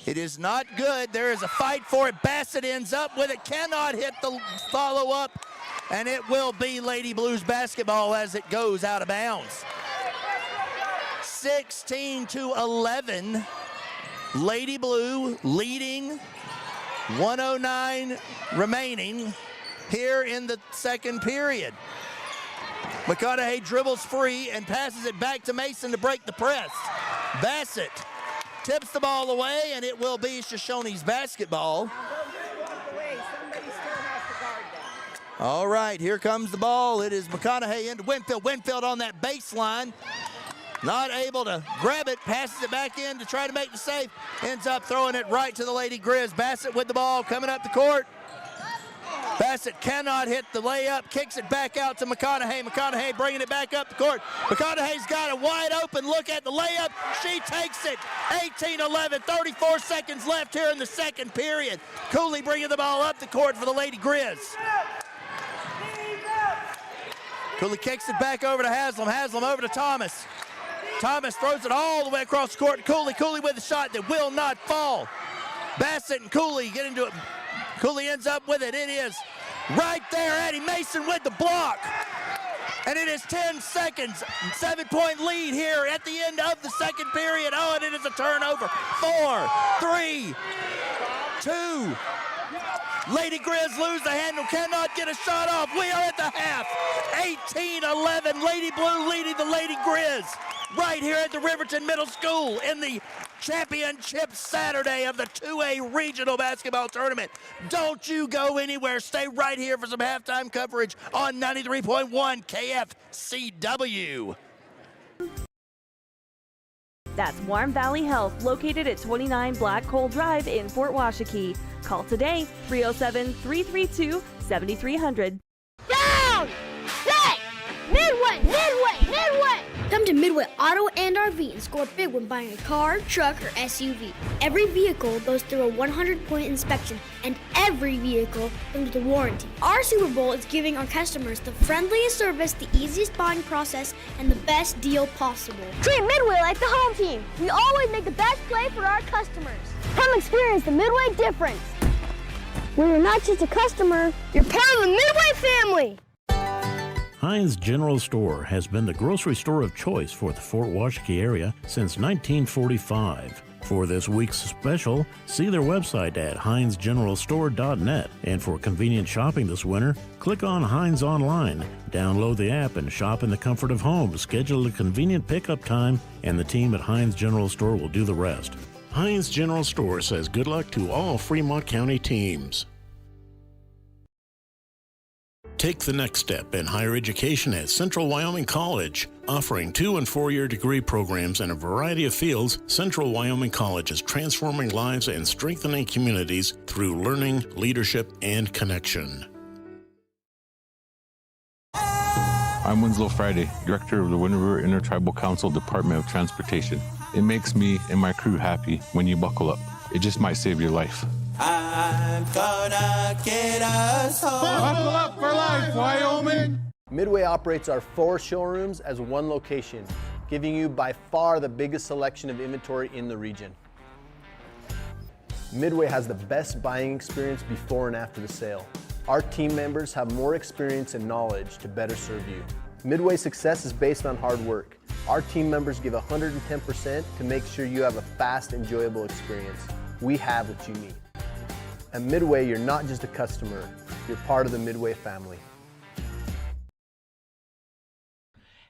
It is not good. There is a fight for it. Bassett ends up with it. Cannot hit the follow-up. And it will be Lady Blues basketball as it goes out of bounds. 16-11. Lady Blue leading. 1:09 remaining here in the second period. McConaughey dribbles free and passes it back to Mason to break the press. Bassett tips the ball away, and it will be Shoshoni's basketball. All right, here comes the ball. It is McConaughey into Winfield. Winfield on that baseline. Not able to grab it, passes it back in to try to make the save. Ends up throwing it right to the Lady Grizz. Bassett with the ball coming up the court. Bassett cannot hit the layup, kicks it back out to McConaughey. McConaughey bringing it back up the court. McConaughey's got a wide open look at the layup. She takes it. 18-11, 34 seconds left here in the second period. Cooley bringing the ball up the court for the Lady Grizz. Cooley kicks it back over to Haslam. Haslam over to Thomas. Thomas throws it all the way across the court to Cooley. Cooley with a shot that will not fall. Bassett and Cooley get into it. Cooley ends up with it. It is right there. Addie Mason with the block. And it is 10 seconds. 7-point lead here at the end of the second period. Oh, and it is a turnover. 4, 3, 2, Lady Grizz lose the handle, cannot get a shot off. We are at the half. 18-11, Lady Blue leading the Lady Grizz right here at the Riverton Middle School in the championship Saturday of the 2A regional basketball tournament. Don't you go anywhere. Stay right here for some halftime coverage on 93.1 KFCW. That's Warm Valley Health, located at 29 Black Coal Drive in Fort Washakie. Call today, 307-332-7300. Down! Set! Midway! Midway! Midway! Come to Midway Auto and RV and score big when buying a car, truck, or SUV. Every vehicle goes through a 100-point inspection, and every vehicle comes with a warranty. Our Super Bowl is giving our customers the friendliest service, the easiest buying process, and the best deal possible. Treat Midway like the home team. We always make the best play for our customers. Come experience the Midway difference, where you're not just a customer, you're part of the Midway family. Heinz General Store has been the grocery store of choice for the Fort Washakie area since 1945. For this week's special, see their website at heinzgeneralstore.net. And for convenient shopping this winter, click on Heinz Online, download the app, and shop in the comfort of home. Schedule a convenient pickup time, and the team at Heinz General Store will do the rest. Heinz General Store says good luck to all Fremont County teams. Take the next step in higher education at Central Wyoming College. Offering 2- and 4-year degree programs in a variety of fields, Central Wyoming College is transforming lives and strengthening communities through learning, leadership, and connection. I'm Winslow Friday, Director of the Wind River Intertribal Council Department of Transportation. It makes me and my crew happy when you buckle up. It just might save your life. I'm gonna get us home. Buckle up for life, Wyoming! Midway operates our 4 showrooms as one location, giving you by far the biggest selection of inventory in the region. Midway has the best buying experience before and after the sale. Our team members have more experience and knowledge to better serve you. Midway's success is based on hard work. Our team members give 110% to make sure you have a fast, enjoyable experience. We have what you need. At Midway, you're not just a customer, you're part of the Midway family.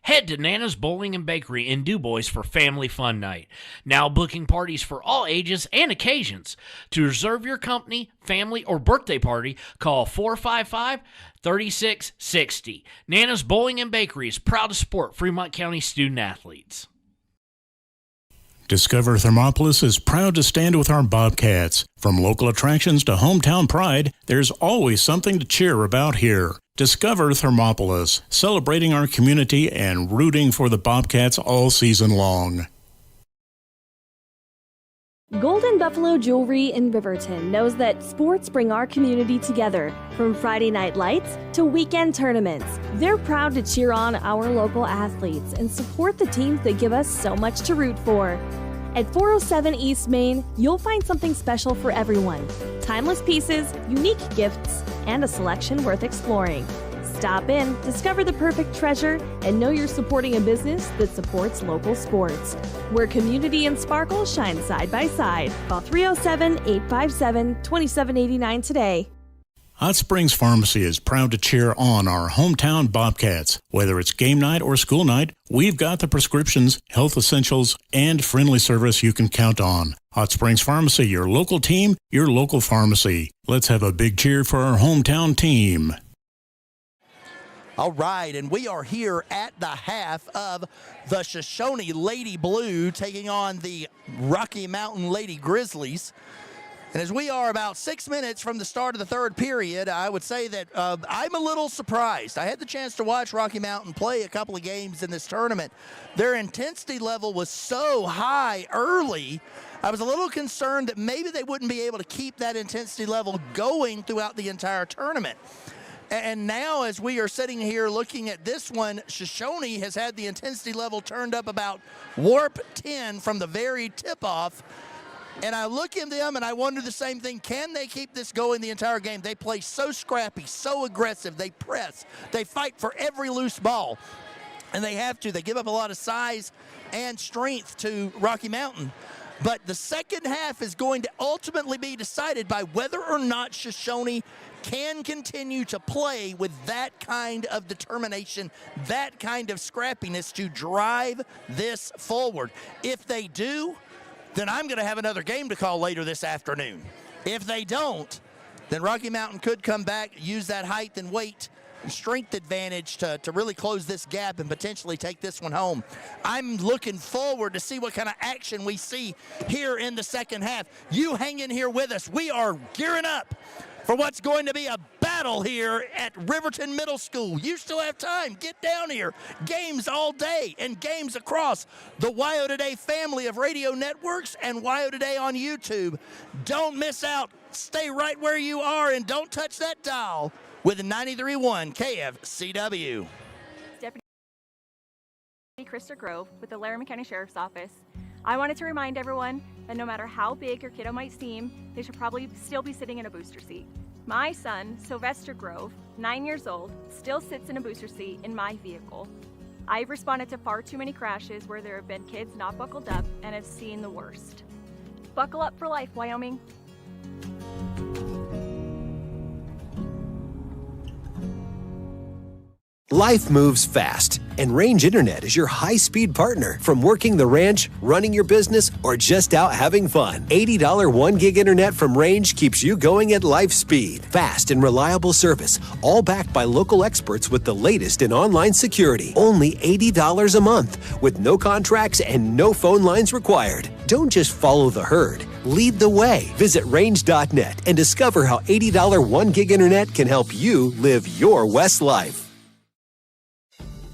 Head to Nana's Bowling and Bakery in DuBois for Family Fun Night. Now booking parties for all ages and occasions. To reserve your company, family, or birthday party, call 455-3660. Nana's Bowling and Bakery is proud to support Fremont County student athletes. Discover Thermopolis is proud to stand with our Bobcats. From local attractions to hometown pride, there's always something to cheer about here. Discover Thermopolis, celebrating our community and rooting for the Bobcats all season long. Golden Buffalo Jewelry in Riverton knows that sports bring our community together. From Friday night lights to weekend tournaments, they're proud to cheer on our local athletes and support the teams that give us so much to root for. At 407 East Main, you'll find something special for everyone. Timeless pieces, unique gifts, and a selection worth exploring. Stop in, discover the perfect treasure, and know you're supporting a business that supports local sports. Where community and sparkle shine side by side. Call 307-857-2789 today. Hot Springs Pharmacy is proud to cheer on our hometown Bobcats. Whether it's game night or school night, we've got the prescriptions, health essentials, and friendly service you can count on. Hot Springs Pharmacy, your local team, your local pharmacy. Let's have a big cheer for our hometown team. All right, and we are here at the half of the Shoshoni Lady Blue taking on the Rocky Mountain Lady Grizzlies. And as we are about 6 minutes from the start of the third period, I would say that I'm a little surprised. I had the chance to watch Rocky Mountain play a couple of games in this tournament. Their intensity level was so high early, I was a little concerned that maybe they wouldn't be able to keep that intensity level going throughout the entire tournament. And now as we are sitting here looking at this one, Shoshoni has had the intensity level turned up about warp 10 from the very tip-off. And I look at them and I wonder the same thing. Can they keep this going the entire game? They play so scrappy, so aggressive. They press. They fight for every loose ball. And they have to. They give up a lot of size and strength to Rocky Mountain. But the second half is going to ultimately be decided by whether or not Shoshoni can continue to play with that kind of determination, that kind of scrappiness to drive this forward. If they do, then I'm going to have another game to call later this afternoon. If they don't, then Rocky Mountain could come back, use that height and weight and strength advantage to really close this gap and potentially take this one home. I'm looking forward to see what kind of action we see here in the second half. You hang in here with us. We are gearing up for what's going to be a battle here at Riverton Middle School. You still have time. Get down here. Games all day and games across the WYO Today family of radio networks and WYO Today on YouTube. Don't miss out. Stay right where you are and don't touch that dial with 93.1 KFCW. Deputy Krista Grove with the Laramie County Sheriff's Office. I wanted to remind everyone that no matter how big your kiddo might seem, they should probably still be sitting in a booster seat. My son, Sylvester Grove, 9 years old, still sits in a booster seat in my vehicle. I've responded to far too many crashes where there have been kids not buckled up and have seen the worst. Buckle up for life, Wyoming. Life moves fast, and Range Internet is your high-speed partner. From working the ranch, running your business, or just out having fun. $80 1-gig internet from Range keeps you going at life speed. Fast and reliable service, all backed by local experts with the latest in online security. Only $80 a month, with no contracts and no phone lines required. Don't just follow the herd. Lead the way. Visit range.net and discover how $80 1-gig internet can help you live your West life.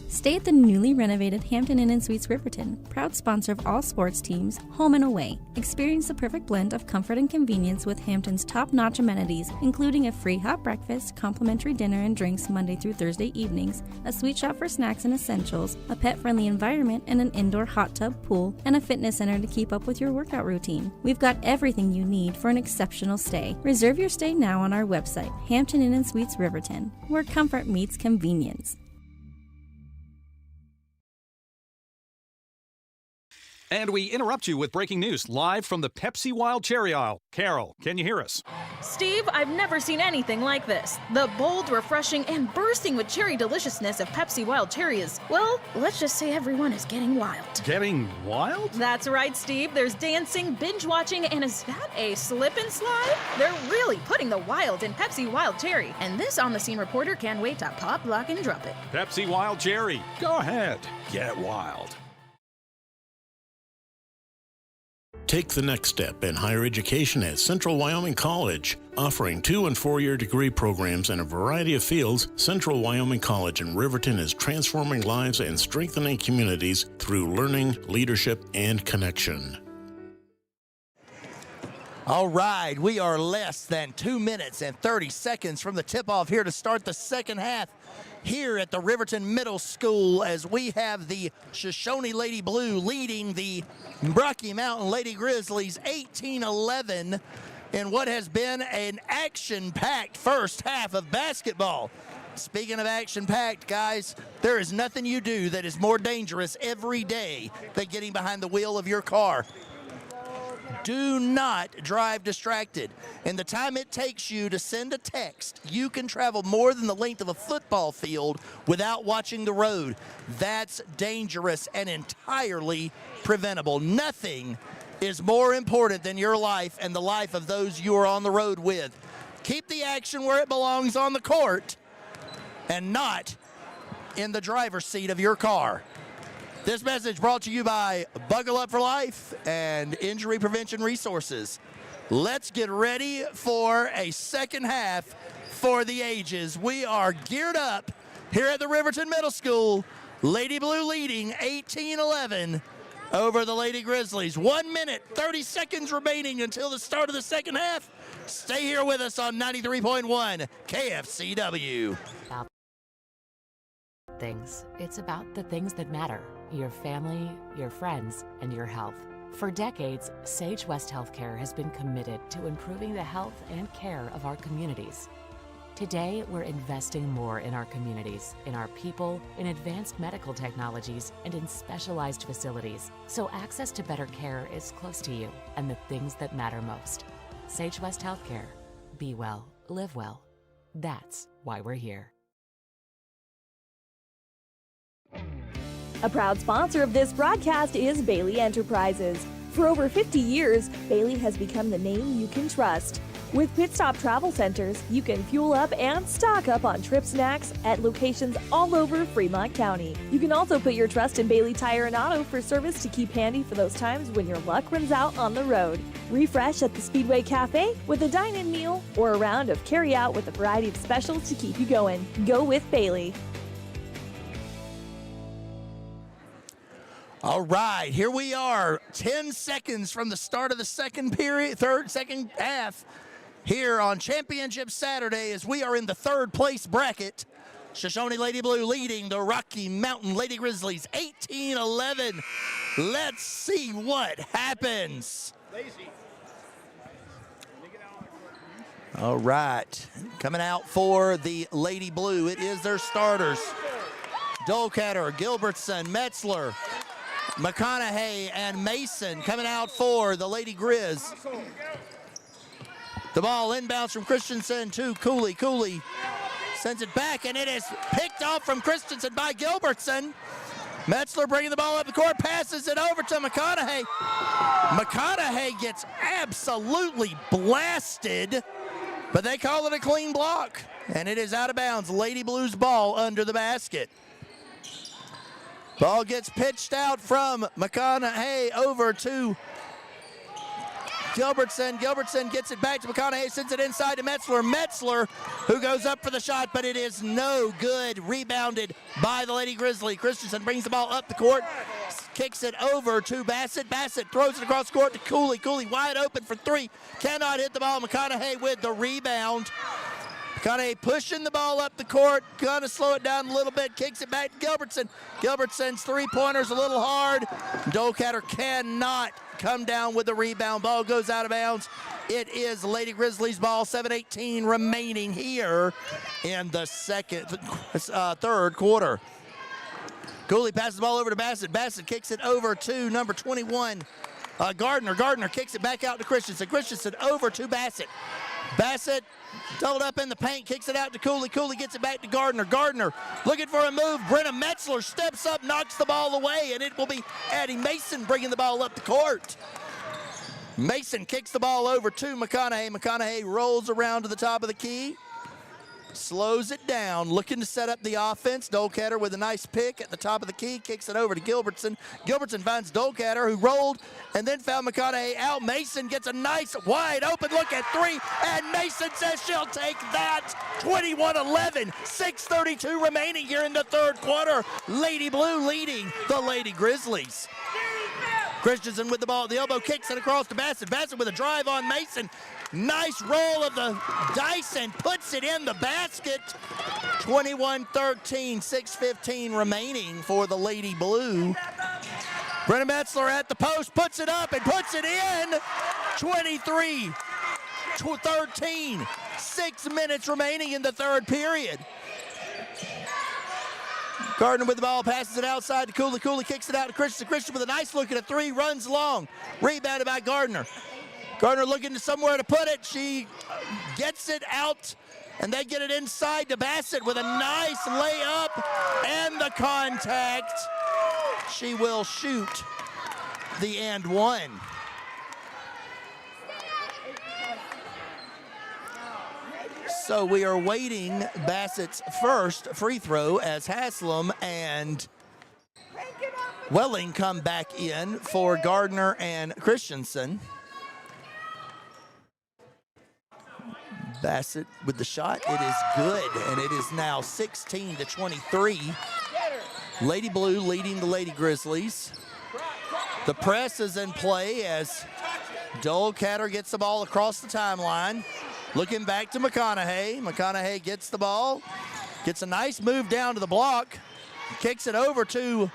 Stay at the newly renovated Hampton Inn & Suites Riverton, proud sponsor of all sports teams, home and away. Experience the perfect blend of comfort and convenience with Hampton's top-notch amenities, including a free hot breakfast, complimentary dinner and drinks Monday through Thursday evenings, a sweet shop for snacks and essentials, a pet-friendly environment and an indoor hot tub pool, and a fitness center to keep up with your workout routine. We've got everything you need for an exceptional stay. Reserve your stay now on our website, Hampton Inn & Suites Riverton, where comfort meets convenience. And we interrupt you with breaking news live from the Pepsi Wild Cherry aisle. Carol, can you hear us? Steve, I've never seen anything like this. The bold, refreshing, and bursting with cherry deliciousness of Pepsi Wild Cherry is, well, let's just say everyone is getting wild. Getting wild? That's right, Steve. There's dancing, binge-watching, and is that a slip and slide? They're really putting the wild in Pepsi Wild Cherry. And this on-the-scene reporter can't wait to pop, lock, and drop it. Pepsi Wild Cherry. Go ahead. Get wild. Take the next step in higher education at Central Wyoming College. Offering 2- and 4-year degree programs in a variety of fields, Central Wyoming College in Riverton is transforming lives and strengthening communities through learning, leadership, and connection. All right, we are less than 2 minutes and 30 seconds from the tip-off here to start the second half here at the Riverton Middle School as we have the Shoshoni Lady Blue leading the Rocky Mountain Lady Grizzlies 18-11 in what has been an action-packed first half of basketball. Speaking of action-packed, guys, there is nothing you do that is more dangerous every day than getting behind the wheel of your car. Do not drive distracted. In the time it takes you to send a text, you can travel more than the length of a football field without watching the road. That's dangerous and entirely preventable. Nothing is more important than your life and the life of those you are on the road with. Keep the action where it belongs on the court and not in the driver's seat of your car. This message brought to you by Buckle Up for Life and Injury Prevention Resources. Let's get ready for a second half for the ages. We are geared up here at the Riverton Middle School. Lady Blue leading 18-11 over the Lady Grizzlies. 1 minute, 30 seconds remaining until the start of the second half. Stay here with us on 93.1 KFCW. It's about the things that matter. Your family, your friends, and your health. For decades, Sage West Healthcare has been committed to improving the health and care of our communities. Today, we're investing more in our communities, in our people, in advanced medical technologies, and in specialized facilities, so access to better care is close to you and the things that matter most. Sage West Healthcare. Be well, live well. That's why we're here. A proud sponsor of this broadcast is Bailey Enterprises. For over 50 years, Bailey has become the name you can trust. With Pit Stop Travel Centers, you can fuel up and stock up on trip snacks at locations all over Fremont County. You can also put your trust in Bailey Tire and Auto for service to keep handy for those times when your luck runs out on the road. Refresh at the Speedway Cafe with a dine-in meal or a round of carry-out with a variety of specials to keep you going. Go with Bailey. All right, here we are, 10 seconds from the start of the second half here on Championship Saturday as we are in the third place bracket. Shoshoni Lady Blue leading the Rocky Mountain Lady Grizzlies 18-11. Let's see what happens. All right, coming out for the Lady Blue, it is their starters. Dolcatter, Gilbertson, Metzler, McConaughey, and Mason coming out for the Lady Grizz. The ball inbounds from Christensen to Cooley. Cooley sends it back, and it is picked off from Christensen by Gilbertson. Metzler bringing the ball up the court, passes it over to McConaughey. McConaughey gets absolutely blasted, but they call it a clean block, and it is out of bounds. Lady Blues ball under the basket. Ball gets pitched out from McConaughey over to Gilbertson. Gilbertson gets it back to McConaughey, sends it inside to Metzler. Metzler, who goes up for the shot, but it is no good. Rebounded by the Lady Grizzly. Christensen brings the ball up the court, kicks it over to Bassett. Bassett throws it across the court to Cooley. Cooley wide open for three. Cannot hit the ball. McConaughey with the rebound. McConaughey pushing the ball up the court, gonna slow it down a little bit, kicks it back to Gilbertson. Gilbertson's three-pointer's a little hard. Dolcatter cannot come down with the rebound. Ball goes out of bounds. It is Lady Grizzlies ball, 7:18 remaining here in the third quarter. Cooley passes the ball over to Bassett. Bassett kicks it over to number 21, Gardner. Gardner kicks it back out to Christensen. Christensen over to Bassett. Bassett doubled up in the paint, kicks it out to Cooley. Cooley gets it back to Gardner. Gardner looking for a move. Brenna Metzler steps up, knocks the ball away, and it will be Addie Mason bringing the ball up the court. Mason kicks the ball over to McConaughey. McConaughey rolls around to the top of the key, slows it down, looking to set up the offense. Dolcatter with a nice pick at the top of the key, kicks it over to Gilbertson. Gilbertson finds Dolcatter, who rolled and then found McConaughey out. Mason gets a nice wide open look at three, and Mason says she'll take that. 21-11, 6:32 remaining here in the third quarter. Lady Blue leading the Lady Grizzlies. Christensen with the ball at the elbow, kicks it across to Bassett. Bassett with a drive on Mason. Nice roll of the dice and puts it in the basket. 21-13, 6:15 remaining for the Lady Blue. Brenna Metzler at the post, puts it up and puts it in. 23-13, 6 minutes remaining in the third period. Gardner with the ball, passes it outside to Cooley. Cooley kicks it out to Christian. Christian with a nice look at a three, runs long. Rebounded by Gardner. Gardner looking to somewhere to put it. She gets it out, and they get it inside to Bassett with a nice layup and the contact. She will shoot the and one. So we are waiting Bassett's first free throw as Haslam and Welling come back in for Gardner and Christensen. Bassett with the shot, it is good, and it is now 16-23. Lady Blue leading the Lady Grizzlies. The press is in play as Dolcatter gets the ball across the timeline. Looking back to McConaughey. McConaughey gets the ball, gets a nice move down to the block, kicks it over to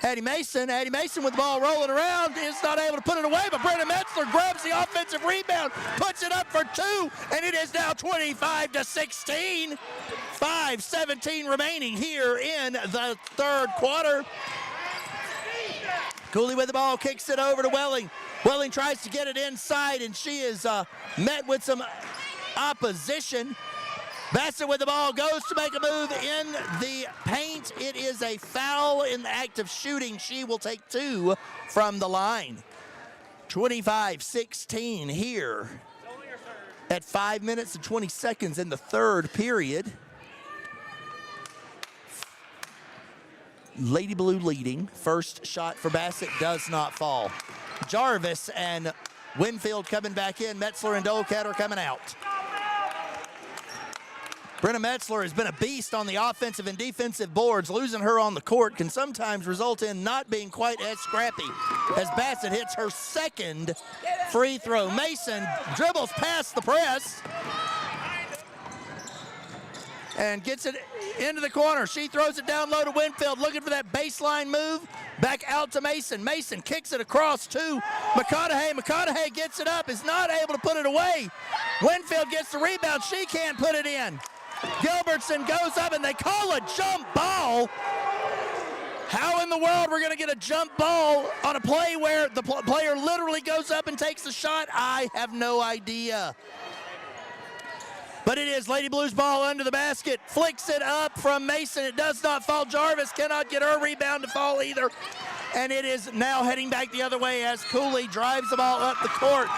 Addie Mason with the ball rolling around is not able to put it away, but Brenna Metzler grabs the offensive rebound, puts it up for 2, and it is now 25-16. 5:17 remaining here in the third quarter. Cooley with the ball, kicks it over to Welling. Welling tries to get it inside, and she is met with some opposition. Bassett with the ball, goes to make a move in the paint. It is a foul in the act of shooting. She will take 2 from the line. 25-16 here at 5 minutes and 20 seconds in the third period. Lady Blue leading. First shot for Bassett does not fall. Jarvis and Winfield coming back in. Metzler and Dolcatter coming out. Brenna Metzler has been a beast on the offensive and defensive boards. Losing her on the court can sometimes result in not being quite as scrappy as Bassett hits her second free throw. Mason dribbles past the press and gets it into the corner. She throws it down low to Winfield, looking for that baseline move. Back out to Mason. Mason kicks it across to McConaughey. McConaughey gets it up, is not able to put it away. Winfield gets the rebound. She can't put it in. Gilbertson goes up, and they call a jump ball. How in the world we're going to get a jump ball on a play where the player literally goes up and takes the shot? I have no idea. But it is Lady Blue's ball under the basket. Flicks it up from Mason. It does not fall. Jarvis cannot get her rebound to fall either. And it is now heading back the other way as Cooley drives the ball up the court.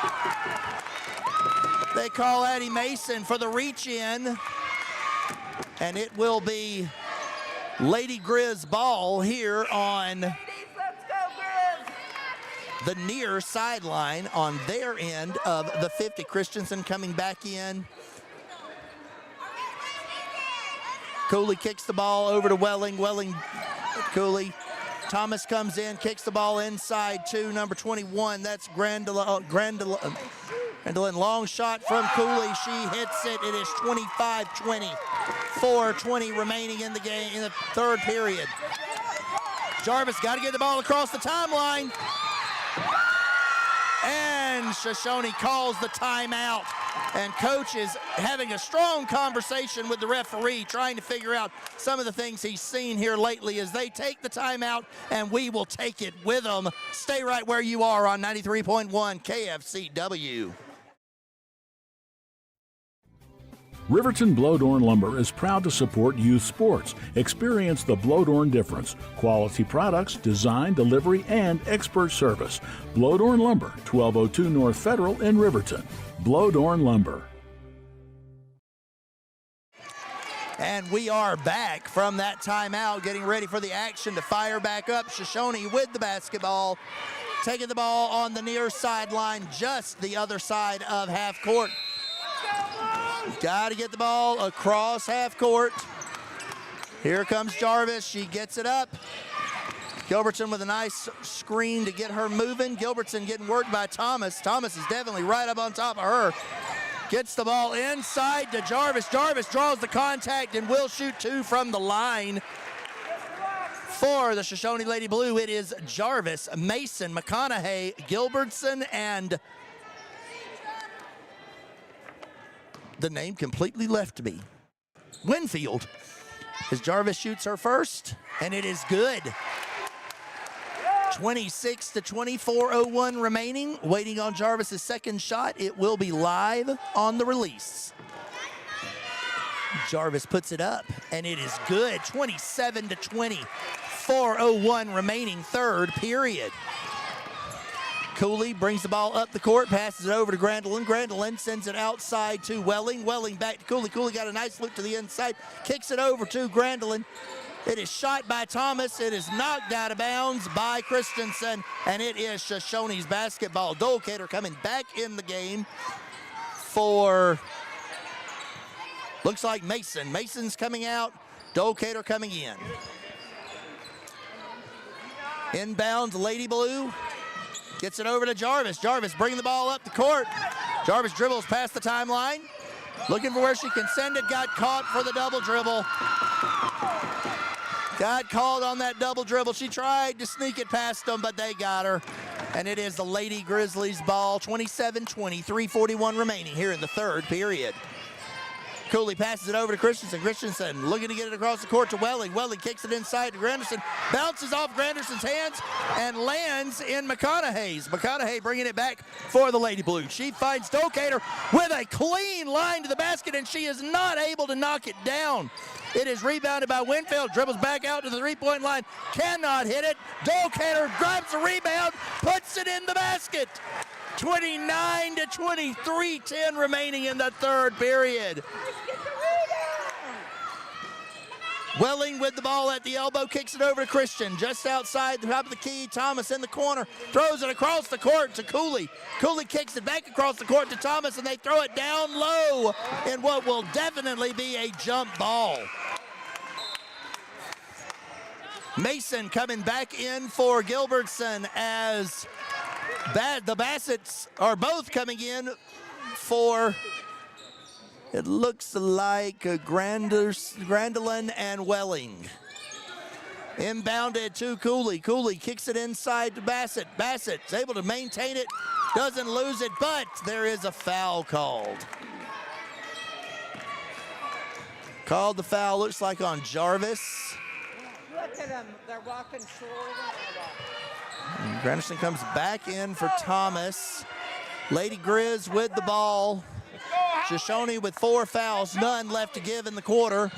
They call Addie Mason for the reach in. And it will be Lady Grizz ball here on the near sideline on their end of the 50. Christensen coming back in. Cooley kicks the ball over to Welling. Cooley. Thomas comes in, kicks the ball inside to number 21. That's Grandelin. Long shot from Cooley. She hits it. It is 25-20. 4:20 remaining in the game in the third period. Jarvis got to get the ball across the timeline. And Shoshoni calls the timeout. And coach is having a strong conversation with the referee, trying to figure out some of the things he's seen here lately as they take the timeout, and we will take it with them. Stay right where you are on 93.1 KFCW. Riverton Blodorn Lumber is proud to support youth sports. Experience the Blodorn difference. Quality products, design, delivery, and expert service. Blodorn Lumber, 1202 North Federal in Riverton. Blodorn Lumber. And we are back from that timeout, getting ready for the action to fire back up. Shoshoni with the basketball, taking the ball on the near sideline, just the other side of half court. Got to get the ball across half court. Here comes Jarvis. She gets it up. Gilbertson with a nice screen to get her moving. Gilbertson getting worked by Thomas. Thomas is definitely right up on top of her. Gets the ball inside to Jarvis. Jarvis draws the contact and will shoot 2 from the line. For the Shoshoni Lady Blue, it is Jarvis, Mason, McConaughey, Gilbertson, and the name completely left me. Winfield. As Jarvis shoots her first, and it is good. 26-24, 0-1 remaining. Waiting on Jarvis's second shot. It will be live on the release. Jarvis puts it up, and it is good. 27-20, 4:01 remaining third period. Cooley brings the ball up the court, passes it over to Grandelin. Grandelin sends it outside to Welling. Welling back to Cooley. Cooley got a nice look to the inside, kicks it over to Grandelin. It is shot by Thomas. It is knocked out of bounds by Christensen, and it is Shoshoni's basketball. Dolcater coming back in the game for, looks like Mason. Mason's coming out, Dolcater coming in. Inbound, Lady Blue. Gets it over to Jarvis. Jarvis bringing the ball up the court. Jarvis dribbles past the timeline. Looking for where she can send it. Got caught for the double dribble. Got called on that double dribble. She tried to sneak it past them, but they got her. And it is the Lady Grizzlies ball, 27-20, 3:41 remaining here in the third period. Cooley passes it over to Christensen. Christensen looking to get it across the court to Welling. Welling kicks it inside to Granderson. Bounces off Granderson's hands and lands in McConaughey's. McConaughey bringing it back for the Lady Blue. She finds Dokater with a clean line to the basket, and she is not able to knock it down. It is rebounded by Winfield. Dribbles back out to the three-point line. Cannot hit it. Dokater grabs the rebound, puts it in the basket. 29-23, 10 remaining in the third period. Welling with the ball at the elbow, kicks it over to Christian. Just outside the top of the key, Thomas in the corner, throws it across the court to Cooley. Cooley kicks it back across the court to Thomas, and they throw it down low in what will definitely be a jump ball. Mason coming back in for Gilbertson as the Bassetts are both coming in for, it looks like Grandelin and Welling. Inbounded to Cooley. Cooley kicks it inside to Bassett. Bassett's able to maintain it, doesn't lose it, but there is a foul called. Called the foul, looks like on Jarvis. Look at them, they're walking forward. Granderson comes back in for Thomas. Lady Grizz with the ball. Shoshoni with 4 fouls, none left to give in the quarter.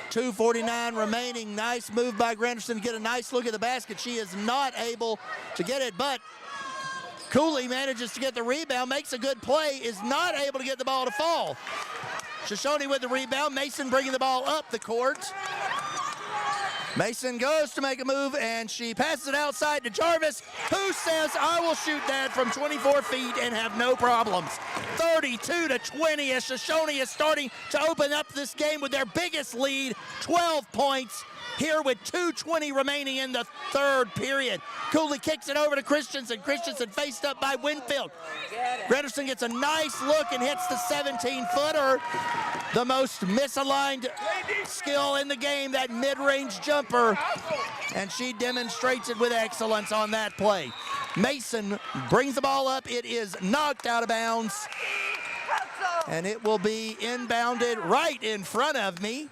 2:49 remaining. Nice move by Granderson to get a nice look at the basket. She is not able to get it, but Cooley manages to get the rebound, makes a good play, is not able to get the ball to fall. Shoshoni with the rebound. Mason bringing the ball up the court. Mason goes to make a move, and she passes it outside to Jarvis, who says, I will shoot that from 24 feet and have no problems. 32-20 as Shoshoni is starting to open up this game with their biggest lead, 12 points. Here with 2:20 remaining in the third period. Cooley kicks it over to Christensen. Christensen faced up by Winfield. Granderson gets a nice look and hits the 17-footer. The most misaligned skill in the game, that mid-range jumper. And she demonstrates it with excellence on that play. Mason brings the ball up. It is knocked out of bounds. And it will be inbounded right in front of me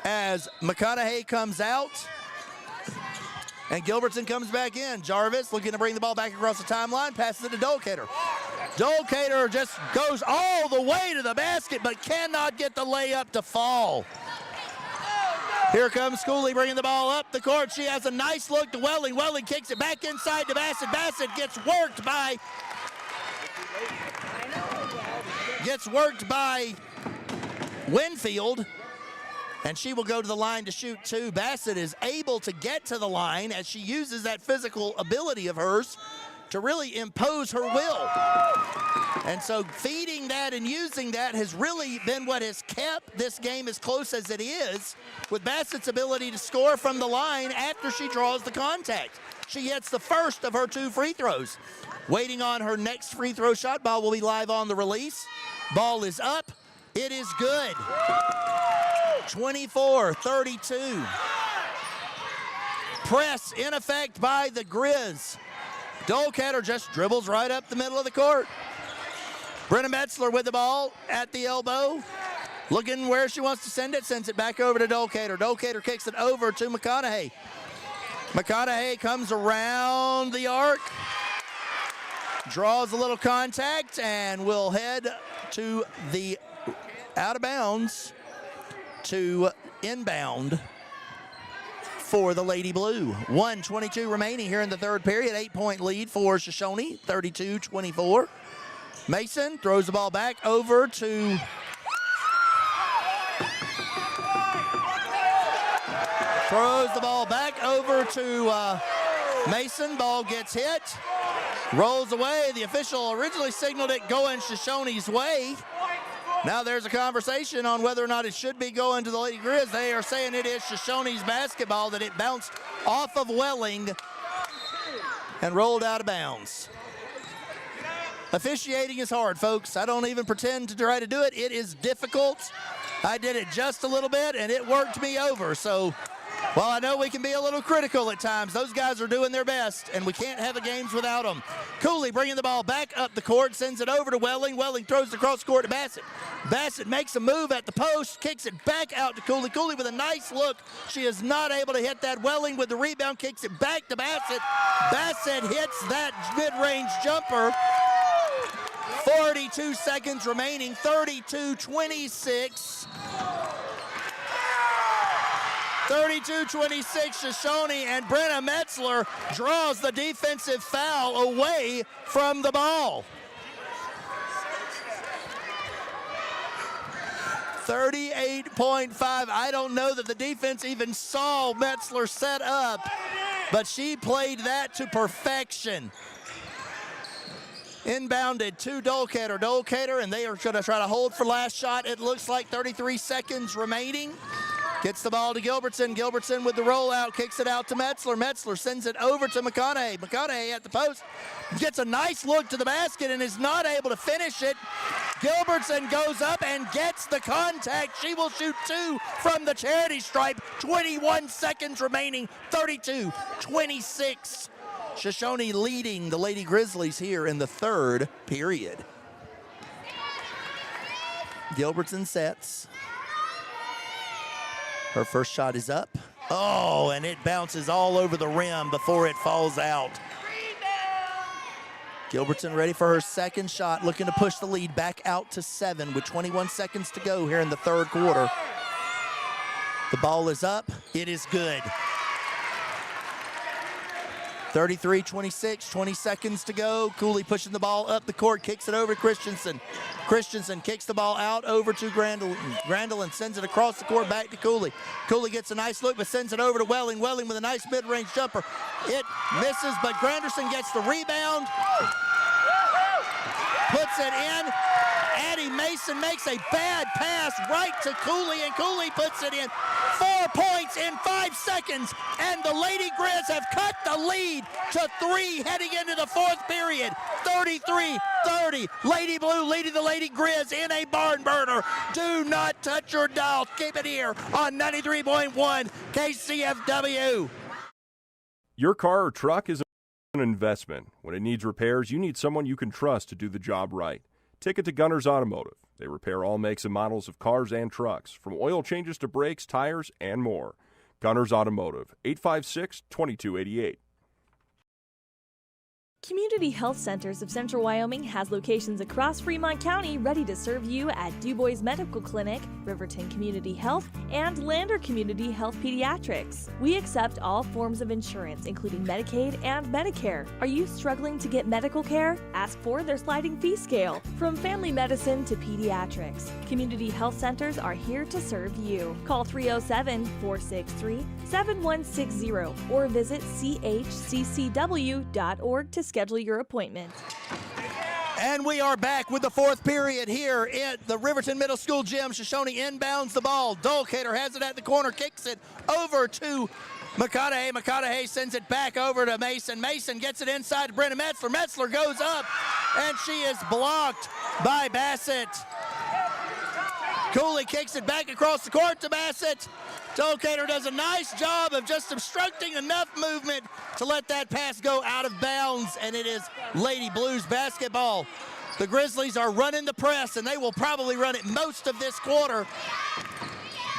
as McConaughey comes out and Gilbertson comes back in. Jarvis looking to bring the ball back across the timeline, passes it to Dokater. Dokater just goes all the way to the basket but cannot get the layup to fall. Here comes Cooley bringing the ball up the court. She has a nice look to Welling. Welling kicks it back inside to Bassett. Bassett gets worked by Winfield. And she will go to the line to shoot 2. Bassett is able to get to the line as she uses that physical ability of hers to really impose her will. And so feeding that and using that has really been what has kept this game as close as it is, with Bassett's ability to score from the line after she draws the contact. She hits the first of her 2 free throws. Waiting on her next free throw shot. Ball will be live on the release. Ball is up. It is good. 24-32. Press in effect by the Grizz. Dokater just dribbles right up the middle of the court. Brenna Metzler with the ball at the elbow. Looking where she wants to send it, sends it back over to Dokater. Dokater kicks it over to McConaughey. McConaughey comes around the arc, draws a little contact, and will head to the out of bounds to inbound for the Lady Blue. 1:22 remaining here in the third period. 8-point lead for Shoshoni, 32-24. Mason throws the ball back over to Mason. Ball gets hit, rolls away. The official originally signaled it going Shoshoni's way. Now there's a conversation on whether or not it should be going to the Lady Grizz. They are saying it is Shoshoni's basketball, that it bounced off of Welling and rolled out of bounds. Officiating is hard, folks. I don't even pretend to try to do it. It is difficult. I did it just a little bit, and it worked me over. So Well, I know we can be a little critical at times. Those guys are doing their best, and we can't have a games without them. Cooley bringing the ball back up the court, sends it over to Welling. Welling throws it across the court to Bassett. Bassett makes a move at the post, kicks it back out to Cooley. Cooley with a nice look. She is not able to hit that. Welling with the rebound, kicks it back to Bassett. Bassett hits that mid-range jumper. 42 seconds remaining, 32-26. 32-26, Shoshoni, and Brenna Metzler draws the defensive foul away from the ball. 38.5. I don't know that the defense even saw Metzler set up, but she played that to perfection. Inbounded to Dolcater, and they are going to try to hold for last shot. It looks like 33 seconds remaining. Gets the ball to Gilbertson. Gilbertson with the rollout, kicks it out to Metzler. Metzler sends it over to McConaughey. McConaughey at the post gets a nice look to the basket and is not able to finish it. Gilbertson goes up and gets the contact. She will shoot 2 from the charity stripe. 21 seconds remaining, 32-26. Shoshoni leading the Lady Grizzlies here in the third period. Gilbertson sets. Her first shot is up. Oh, and it bounces all over the rim before it falls out. Gilbertson ready for her second shot, looking to push the lead back out to 7 with 21 seconds to go here in the third quarter. The ball is up. It is good. 33-26, 20 seconds to go. Cooley pushing the ball up the court, kicks it over to Christensen. Christensen kicks the ball out over to Grandel. Grandel sends it across the court back to Cooley. Cooley gets a nice look, but sends it over to Welling. Welling with a nice mid-range jumper. It misses, but Granderson gets the rebound. Puts it in. Addie Mason makes a bad pass right to Cooley, and Cooley puts it in. 4 points in 5 seconds, and the Lady Grizz have cut the lead to 3 heading into the fourth period. 33-30. Lady Blue leading the Lady Grizz in a barn burner. Do not touch your dial. Keep it here on 93.1 KCFW. Your car or truck is an investment. When it needs repairs, you need someone you can trust to do the job right. Take it to Gunners Automotive. They repair all makes and models of cars and trucks, from oil changes to brakes, tires, and more. Gunners Automotive, 856-2288. Community Health Centers of Central Wyoming has locations across Fremont County ready to serve you at DuBois Medical Clinic, Riverton Community Health, and Lander Community Health Pediatrics. We accept all forms of insurance, including Medicaid and Medicare. Are you struggling to get medical care? Ask for their sliding fee scale. From family medicine to pediatrics, Community Health Centers are here to serve you. Call 307-463-7160 or visit chccw.org to schedule your appointment. And we are back with the fourth period here at the Riverton Middle School gym. Shoshoni inbounds the ball. Dolcater has it at the corner, kicks it over to McConaughey. McConaughey sends it back over to Mason. Mason gets it inside to Brenna Metzler. Metzler goes up, and she is blocked by Bassett. Cooley kicks it back across the court to Bassett. Dolcater does a nice job of just obstructing enough movement to let that pass go out of bounds, and it is Lady Blues basketball. The Grizzlies are running the press, and they will probably run it most of this quarter.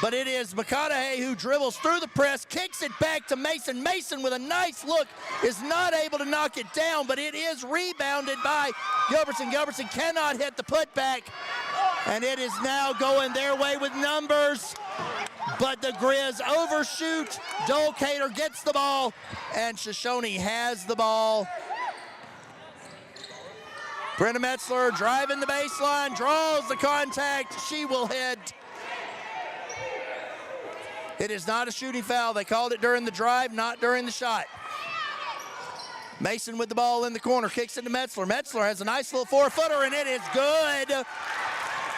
But it is McConaughey who dribbles through the press, kicks it back to Mason. Mason with a nice look is not able to knock it down, but it is rebounded by Gilbertson. Gilbertson cannot hit the putback, and it is now going their way with numbers. But the Grizz overshoot. Dolcater gets the ball, and Shoshoni has the ball. Brenna Metzler driving the baseline, draws the contact. She will hit. It is not a shooting foul. They called it during the drive, not during the shot. Mason with the ball in the corner, kicks it to Metzler. Metzler has a nice little 4-footer, and it is good.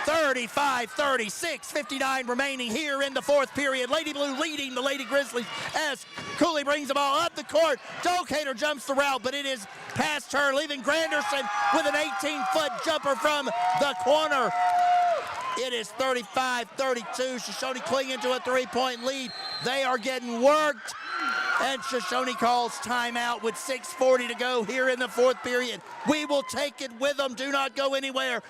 35-36, 59 remaining here in the fourth period. Lady Blue leading the Lady Grizzlies as Cooley brings the ball up the court. Dolcater jumps the route, but it is past her, leaving Granderson with an 18-foot jumper from the corner. It is 35-32. Shoshoni clinging to a 3-point lead. They are getting worked. And Shoshoni calls timeout with 6:40 to go here in the fourth period. We will take it with them. Do not go anywhere.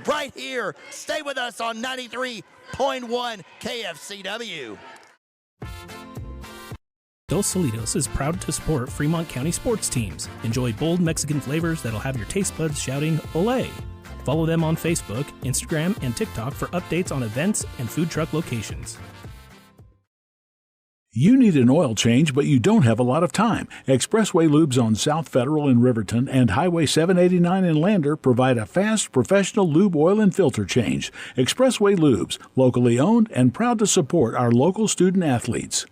Right here. Stay with us on 93.1 KFCW. Dos Solitos is proud to support Fremont County sports teams. Enjoy bold Mexican flavors that'll have your taste buds shouting, "Olé!" Follow them on Facebook, Instagram, and TikTok for updates on events and food truck locations. You need an oil change, but you don't have a lot of time. Expressway Lubes on South Federal in Riverton and Highway 789 in Lander provide a fast, professional lube oil and filter change. Expressway Lubes, locally owned and proud to support our local student athletes.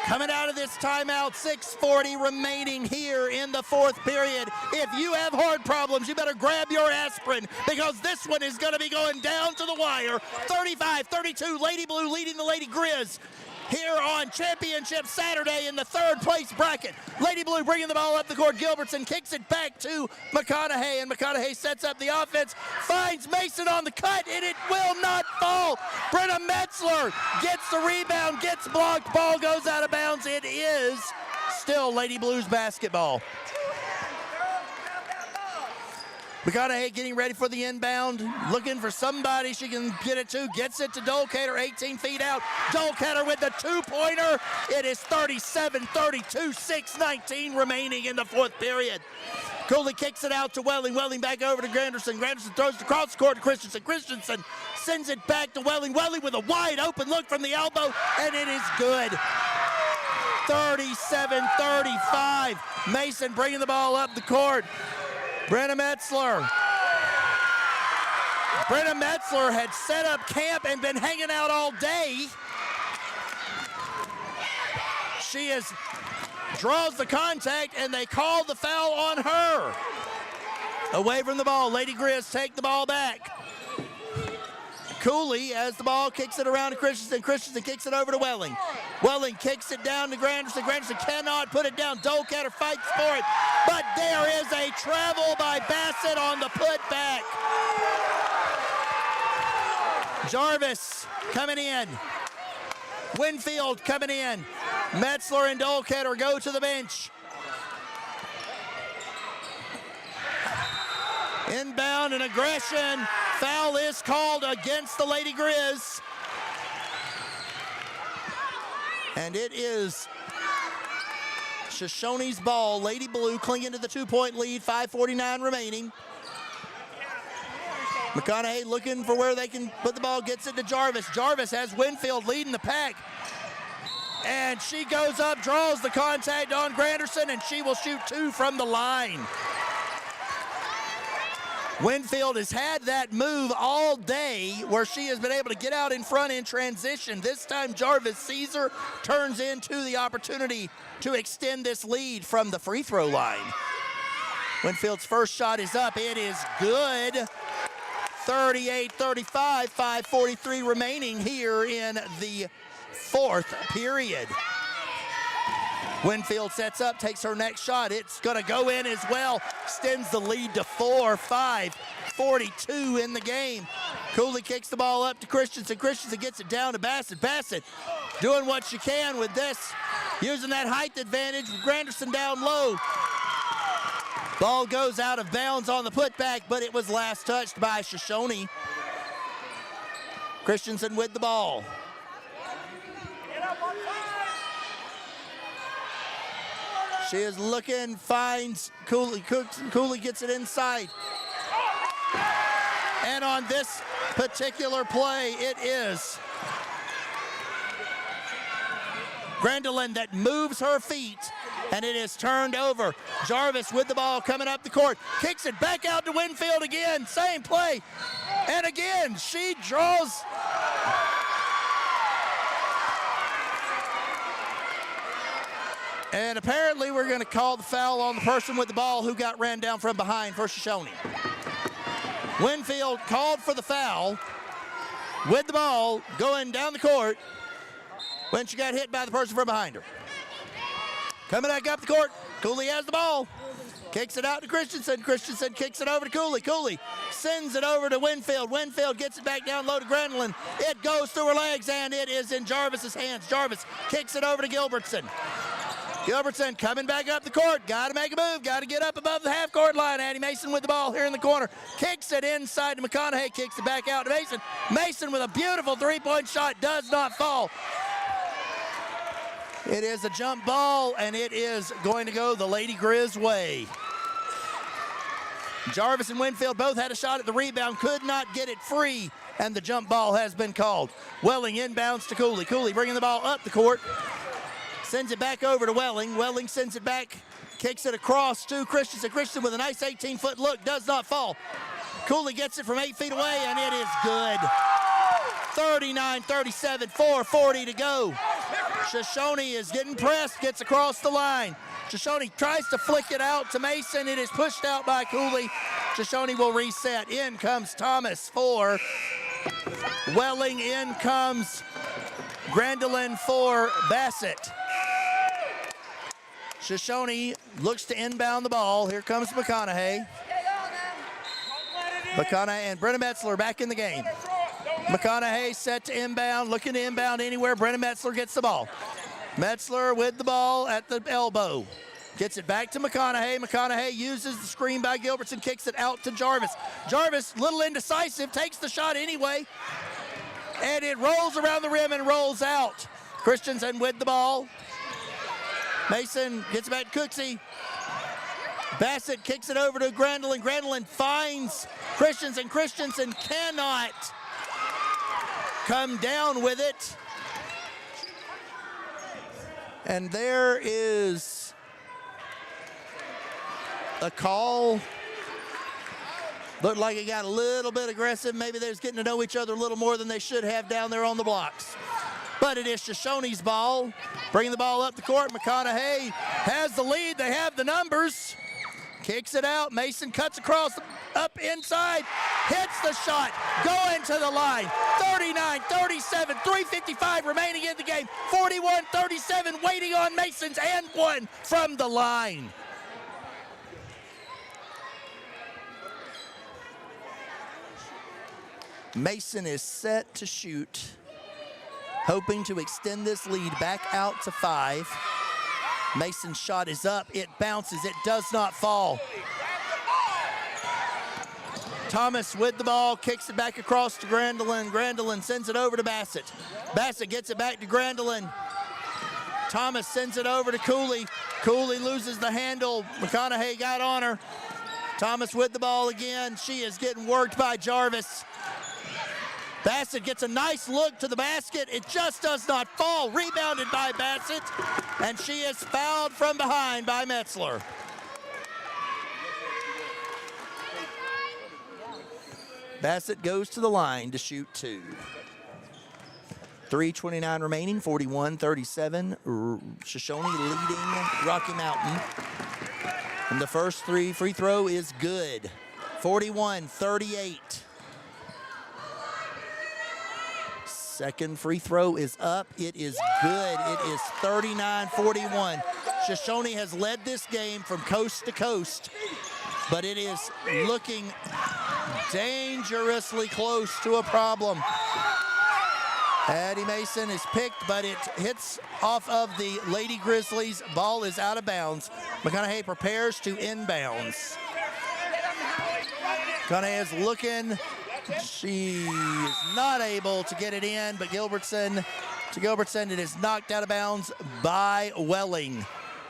Coming out of this timeout, 6:40 remaining here in the fourth period. If you have heart problems, you better grab your aspirin because this one is going to be going down to the wire. 35-32, Lady Blue leading the Lady Grizz here on Championship Saturday in the third place bracket. Lady Blue bringing the ball up the court. Gilbertson kicks it back to McConaughey, and McConaughey sets up the offense, finds Mason on the cut, and it will not fall. Brenna Metzler gets the rebound, gets blocked, ball goes out of bounds. It is still Lady Blues basketball. McConaughey getting ready for the inbound, looking for somebody she can get it to, gets it to Dolcater, 18 feet out. Dolcater with the two-pointer. It is 37-32, 6:19 remaining in the fourth period. Cooley kicks it out to Welling. Welling back over to Granderson. Granderson throws it across the court to Christensen. Christensen sends it back to Welling. Welling with a wide open look from the elbow, and it is good. 37-35. Mason bringing the ball up the court. Brenna Metzler. Brenna Metzler had set up camp and been hanging out all day. She draws the contact, and they call the foul on her. Away from the ball, Lady Grizz take the ball back. Cooley, as the ball kicks it around to Christensen. Christensen kicks it over to Welling. Welling kicks it down to Granderson. Granderson cannot put it down. Dolcater fights for it, but there is a travel by Bassett on the putback. Jarvis coming in. Winfield coming in. Metzler and Dolcater go to the bench. Inbound and aggression. Foul is called against the Lady Grizz. And it is Shoshoni's ball. Lady Blue clinging to the 2-point lead, 5:49 remaining. McConaughey looking for where they can put the ball, gets it to Jarvis. Jarvis has Winfield leading the pack. And she goes up, draws the contact on Granderson, and she will shoot two from the line. Winfield has had that move all day where she has been able to get out in front in transition. This time Jarvis sees her, turns into the opportunity to extend this lead from the free throw line. Winfield's first shot is up. It is good. 38-35, 5:43 remaining here in the fourth period. Winfield sets up, takes her next shot. It's going to go in as well. Extends the lead to 4, 5:42 in the game. Cooley kicks the ball up to Christensen. Christensen gets it down to Bassett. Bassett doing what she can with this, using that height advantage with Granderson down low. Ball goes out of bounds on the putback, but it was last touched by Shoshoni. Christensen with the ball. She is looking, finds Cooley. Cooley gets it inside. And on this particular play, it is Grandelin that moves her feet, and it is turned over. Jarvis with the ball coming up the court. Kicks it back out to Winfield again. Same play. And again, she draws. And apparently we're going to call the foul on the person with the ball who got ran down from behind for Shoshoni. Winfield called for the foul with the ball going down the court when she got hit by the person from behind her. Coming back up the court, Cooley has the ball. Kicks it out to Christensen. Christensen kicks it over to Cooley. Cooley sends it over to Winfield. Winfield gets it back down low to Grendelin. It goes through her legs, and it is in Jarvis's hands. Jarvis kicks it over to Gilbertson. Gilbertson coming back up the court. Got to make a move. Got to get up above the half-court line. Addie Mason with the ball here in the corner. Kicks it inside to McConaughey. Kicks it back out to Mason. Mason with a beautiful three-point shot. Does not fall. It is a jump ball, and it is going to go the Lady Grizz way. Jarvis and Winfield both had a shot at the rebound, could not get it free, and the jump ball has been called. Welling inbounds to Cooley. Cooley bringing the ball up the court. Sends it back over to Welling. Welling sends it back, kicks it across to Christensen. Christensen with a nice 18-foot look, does not fall. Cooley gets it from 8 feet away, and it is good. 39-37, 4:40 to go. Shoshoni is getting pressed, gets across the line. Shoshoni tries to flick it out to Mason. It is pushed out by Cooley. Shoshoni will reset. In comes Thomas for Welling. In comes Grandelin for Bassett. Shoshoni looks to inbound the ball. Here comes McConaughey. McConaughey and Brenna Metzler back in the game. McConaughey set to inbound, looking to inbound anywhere. Brenna Metzler gets the ball. Metzler with the ball at the elbow. Gets it back to McConaughey. McConaughey uses the screen by Gilbertson, kicks it out to Jarvis. Jarvis, little indecisive, takes the shot anyway. And it rolls around the rim and rolls out. Christensen with the ball. Mason gets it back to Cooksey. Bassett kicks it over to Grandelin. Grandelin finds Christensen. Christensen cannot come down with it. And there is a call. Looked like it got a little bit aggressive. Maybe they're getting to know each other a little more than they should have down there on the blocks. But it is Shoshoni's ball. Bringing the ball up the court. McConaughey has the lead. They have the numbers. Kicks it out. Mason cuts across, up inside, hits the shot, going to the line. 39-37, 3:55 remaining in the game. 41-37, waiting on Mason's and one from the line. Mason is set to shoot, hoping to extend this lead back out to 5. Mason's shot is up, it bounces, it does not fall. Thomas with the ball, kicks it back across to Grandelin. Grandelin sends it over to Bassett. Bassett gets it back to Grandelin. Thomas sends it over to Cooley. Cooley loses the handle. McConaughey got on her. Thomas with the ball again. She is getting worked by Jarvis. Bassett gets a nice look to the basket. It just does not fall. Rebounded by Bassett. And she is fouled from behind by Metzler. Bassett goes to the line to shoot 2. 3:29 remaining, 41-37. Shoshoni leading Rocky Mountain. And the first free throw is good. 41-38. Second free throw is up. It is good. It is 39-41. Shoshoni has led this game from coast to coast, but it is looking dangerously close to a problem. Addie Mason is picked, but it hits off of the Lady Grizzlies. Ball is out of bounds. McConaughey prepares to inbounds. McConaughey is looking. She is not able to get it in, but Gilbertson, it is knocked out of bounds by Welling.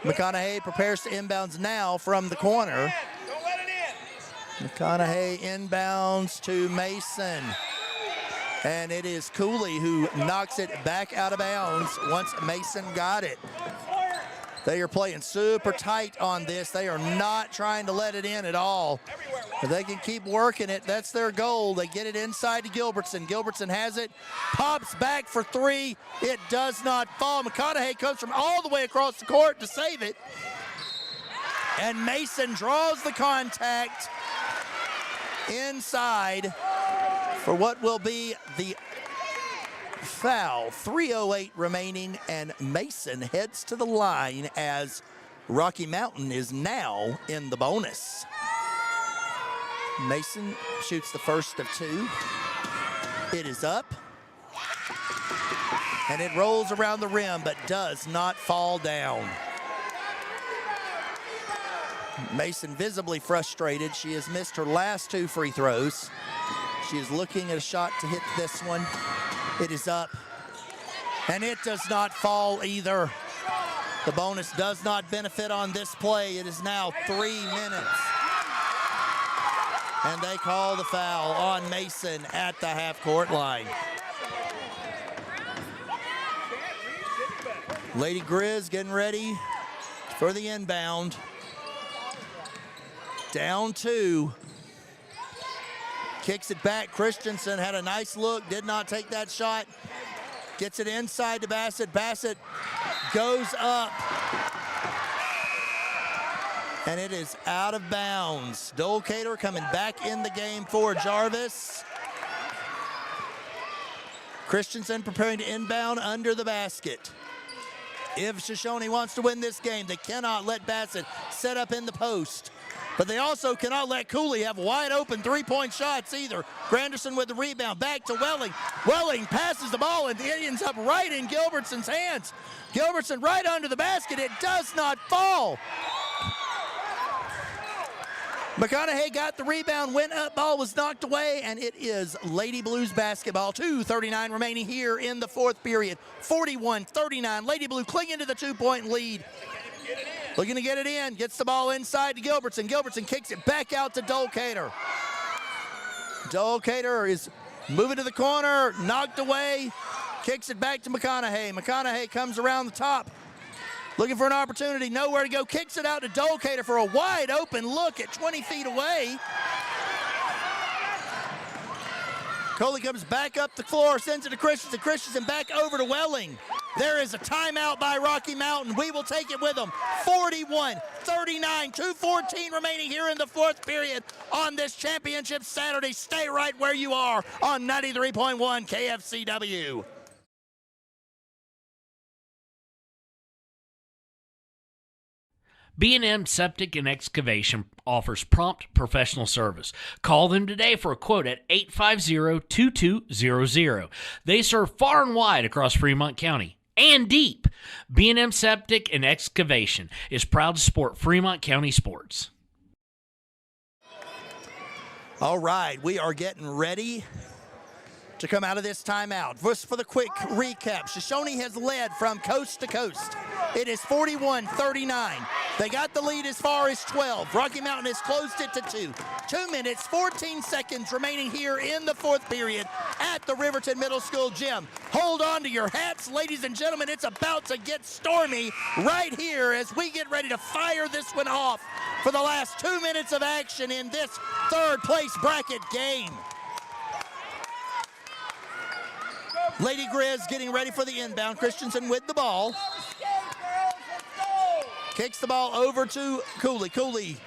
McConaughey prepares to inbounds now from the corner. McConaughey inbounds to Mason. And it is Cooley who knocks it back out of bounds once Mason got it. They are playing super tight on this. They are not trying to let it in at all. If they can keep working it, that's their goal. They get it inside to Gilbertson. Gilbertson has it, pops back for 3. It does not fall. McConaughey comes from all the way across the court to save it. And Mason draws the contact inside for what will be the foul. 3:08 remaining, and Mason heads to the line as Rocky Mountain is now in the bonus. Mason shoots the first of two. It is up. And it rolls around the rim, but does not fall down. Mason visibly frustrated. She has missed her last two free throws. She is looking at a shot to hit this one. It is up. And it does not fall either. The bonus does not benefit on this play. It is now 3 minutes. And they call the foul on Mason at the half-court line. Lady Grizz getting ready for the inbound. Down 2. Kicks it back. Christensen had a nice look, did not take that shot. Gets it inside to Bassett. Bassett goes up. And it is out of bounds. Dolcater coming back in the game for Jarvis. Christensen preparing to inbound under the basket. If Shoshoni wants to win this game, they cannot let Bassett set up in the post. But they also cannot let Cooley have wide open three-point shots either. Granderson with the rebound, back to Welling. Welling passes the ball and it ends up right in Gilbertson's hands. Gilbertson right under the basket. It does not fall. McConaughey got the rebound, went up, ball was knocked away, and it is Lady Blues basketball. 2:39 remaining here in the fourth period. 41-39. Lady Blue clinging to the two-point lead. Looking to get it in, gets the ball inside to Gilbertson. Gilbertson kicks it back out to Dolcater. Dolcater is moving to the corner, knocked away, kicks it back to McConaughey. McConaughey comes around the top, looking for an opportunity, nowhere to go, kicks it out to Dolcater for a wide open look at 20 feet away. Coley comes back up the floor, sends it to Christensen. Christensen back over to Welling. There is a timeout by Rocky Mountain. We will take it with them. 41-39, 2:14 remaining here in the fourth period on this championship Saturday. Stay right where you are on 93.1 KFCW. B&M Septic and Excavation offers prompt professional service. Call them today for a quote at 850-2200. They serve far and wide across Fremont County and deep. B&M Septic and Excavation is proud to support Fremont County sports. All right, we are getting ready to come out of this timeout. Just for the quick recap, Shoshoni has led from coast to coast. It is 41-39. They got the lead as far as 12. Rocky Mountain has closed it to 2. 2 minutes, 14 seconds remaining here in the fourth period at the Riverton Middle School gym. Hold on to your hats, ladies and gentlemen. It's about to get stormy right here as we get ready to fire this one off for the last 2 minutes of action in this third place bracket game. Lady Grizz getting ready for the inbound. Christensen with the ball. Kicks the ball over to Cooley. Cooley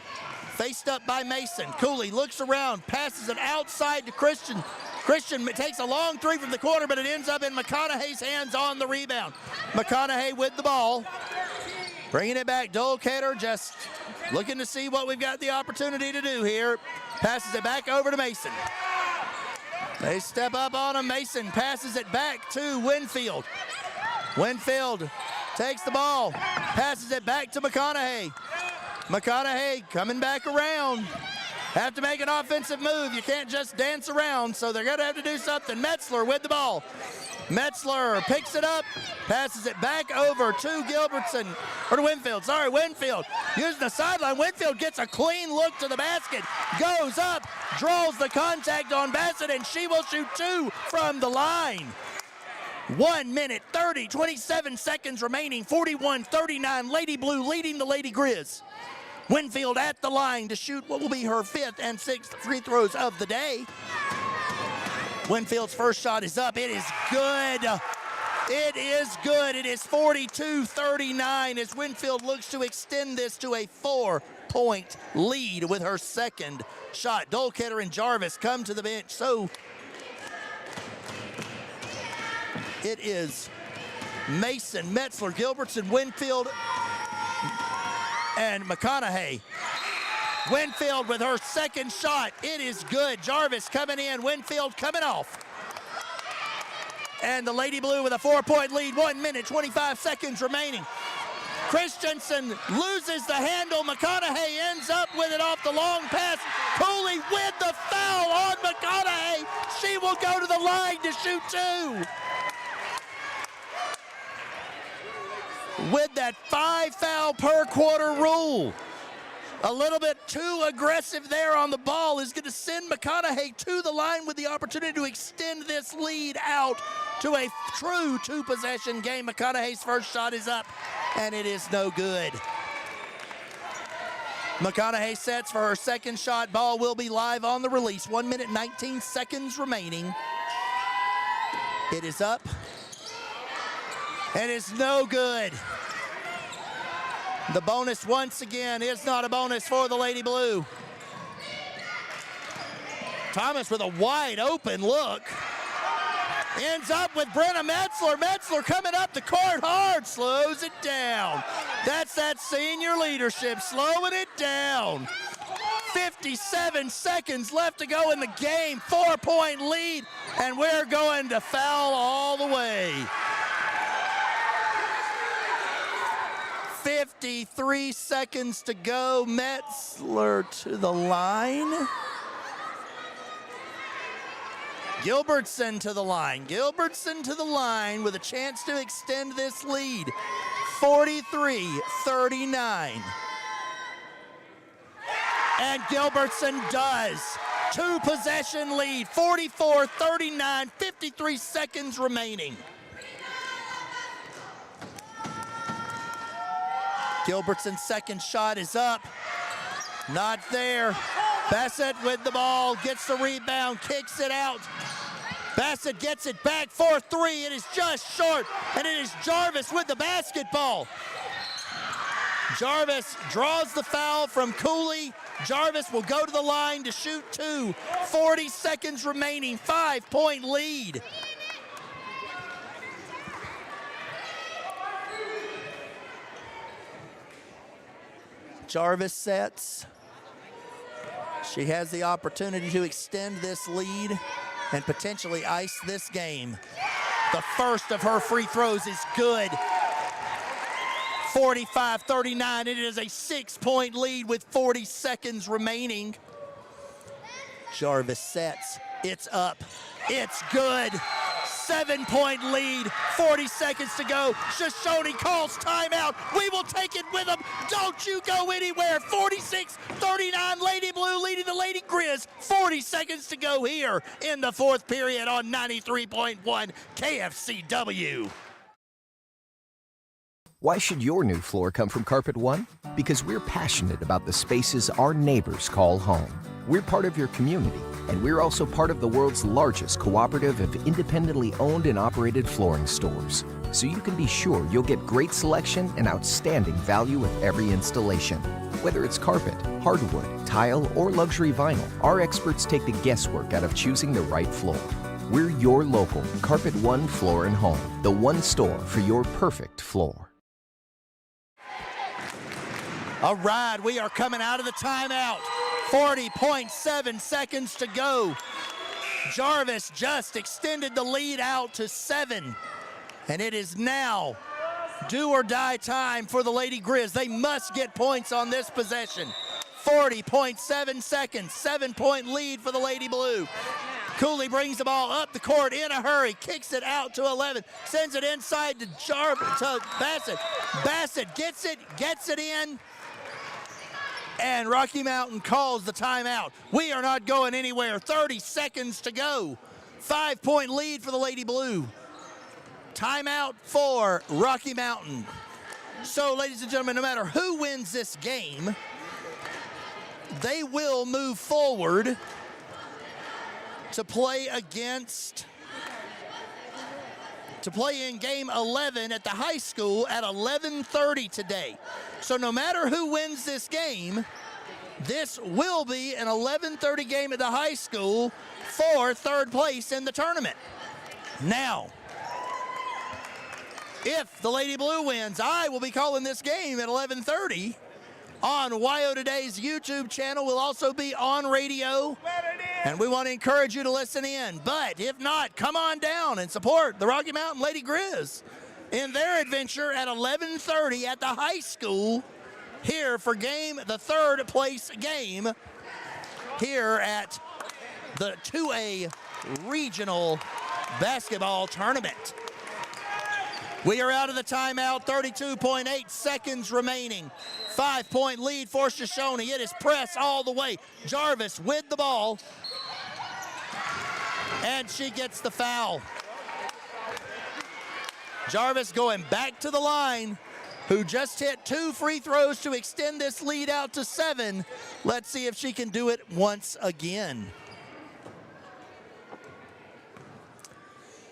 faced up by Mason. Cooley looks around, passes it outside to Christian. Christian takes a long three from the corner, but it ends up in McConaughey's hands on the rebound. McConaughey with the ball. Bringing it back. Dolcater just looking to see what we've got the opportunity to do here. Passes it back over to Mason. They step up on him. Mason passes it back to Winfield. Winfield takes the ball, passes it back to McConaughey. McConaughey coming back around. Have to make an offensive move. You can't just dance around, so they're going to have to do something. Metzler with the ball. Metzler picks it up, passes it back over to Gilbertson, or to Winfield. Sorry, Winfield using the sideline. Winfield gets a clean look to the basket, goes up, draws the contact on Bassett, and she will shoot 2 from the line. 1 minute, 27 seconds remaining, 41-39. Lady Blue leading the Lady Grizz. Winfield at the line to shoot what will be her 5th and 6th free throws of the day. Winfield's first shot is up. It is good. It is good. It is 42-39 as Winfield looks to extend this to a 4-point lead with her second shot. Dolcater and Jarvis come to the bench. So it is Mason, Metzler, Gilbertson, Winfield, And McConaughey. Winfield with her second shot. It is good. Jarvis coming in. Winfield coming off. And the Lady Blue with a 4-point lead. 1 minute, 25 seconds remaining. Christensen loses the handle. McConaughey ends up with it off the long pass. Cooley with the foul on McConaughey. She will go to the line to shoot 2. With that 5 foul per quarter rule. A little bit too aggressive there on the ball is going to send McConaughey to the line with the opportunity to extend this lead out to a true 2-possession game. McConaughey's first shot is up, and it is no good. McConaughey sets for her second shot. Ball will be live on the release. 1 minute, 19 seconds remaining. It is up, and it's no good. The bonus once again is not a bonus for the Lady Blue. Thomas with a wide open look. Ends up with Brenna Metzler. Metzler coming up the court hard, slows it down. That's that senior leadership, slowing it down. 57 seconds left to go in the game, 4-point lead, and we're going to foul all the way. 53 seconds to go. Metzler to the line. Gilbertson to the line. Gilbertson to the line with a chance to extend this lead. 43-39. And Gilbertson does. 2-possession lead. 44-39. 53 seconds remaining. Gilbertson's second shot is up. Not there. Bassett with the ball, gets the rebound, kicks it out. Bassett gets it back for 3. It is just short, and it is Jarvis with the basketball. Jarvis draws the foul from Cooley. Jarvis will go to the line to shoot 2. 40 seconds remaining, 5-point lead. Jarvis sets. She has the opportunity to extend this lead and potentially ice this game. The first of her free throws is good. 45-39. It is a 6-point lead with 40 seconds remaining. Jarvis sets. It's up. It's good. 7-point lead, 40 seconds to go. Shoshoni calls timeout. We will take it with them. Don't you go anywhere. 46-39, Lady Blue leading the Lady Grizz. 40 seconds to go here in the fourth period on 93.1 KFCW. Why should your new floor come from Carpet One? Because we're passionate about the spaces our neighbors call home. We're part of your community, and we're also part of the world's largest cooperative of independently owned and operated flooring stores. So you can be sure you'll get great selection and outstanding value with every installation. Whether it's carpet, hardwood, tile, or luxury vinyl, our experts take the guesswork out of choosing the right floor. We're your local Carpet One Floor and Home, the one store for your perfect floor. All right, we are coming out of the timeout. 40.7 seconds to go. Jarvis just extended the lead out to 7. And it is now do or die time for the Lady Grizz. They must get points on this possession. 40.7 seconds, 7-point lead for the Lady Blue. Cooley brings the ball up the court in a hurry, kicks it out to 11, sends it inside to Bassett. Bassett gets it in. And Rocky Mountain calls the timeout. We are not going anywhere. 30 seconds to go. 5-point lead for the Lady Blue. Timeout for Rocky Mountain. So, ladies and gentlemen, no matter who wins this game, they will move forward to play in game 11 at the high school at 11:30 today. So no matter who wins this game, this will be an 11:30 game at the high school for third place in the tournament. Now, if the Lady Blue wins, I will be calling this game at 11:30 on WYO Today's YouTube channel. We'll also be on radio, and we want to encourage you to listen in. But if not, come on down and support the Rocky Mountain Lady Grizz in their adventure at 11:30 at the high school here for the third place game here at the 2A Regional Basketball Tournament. We are out of the timeout, 32.8 seconds remaining. 5-point lead for Shoshoni. It is press all the way. Jarvis with the ball. And she gets the foul. Jarvis going back to the line, who just hit 2 free throws to extend this lead out to 7. Let's see if she can do it once again.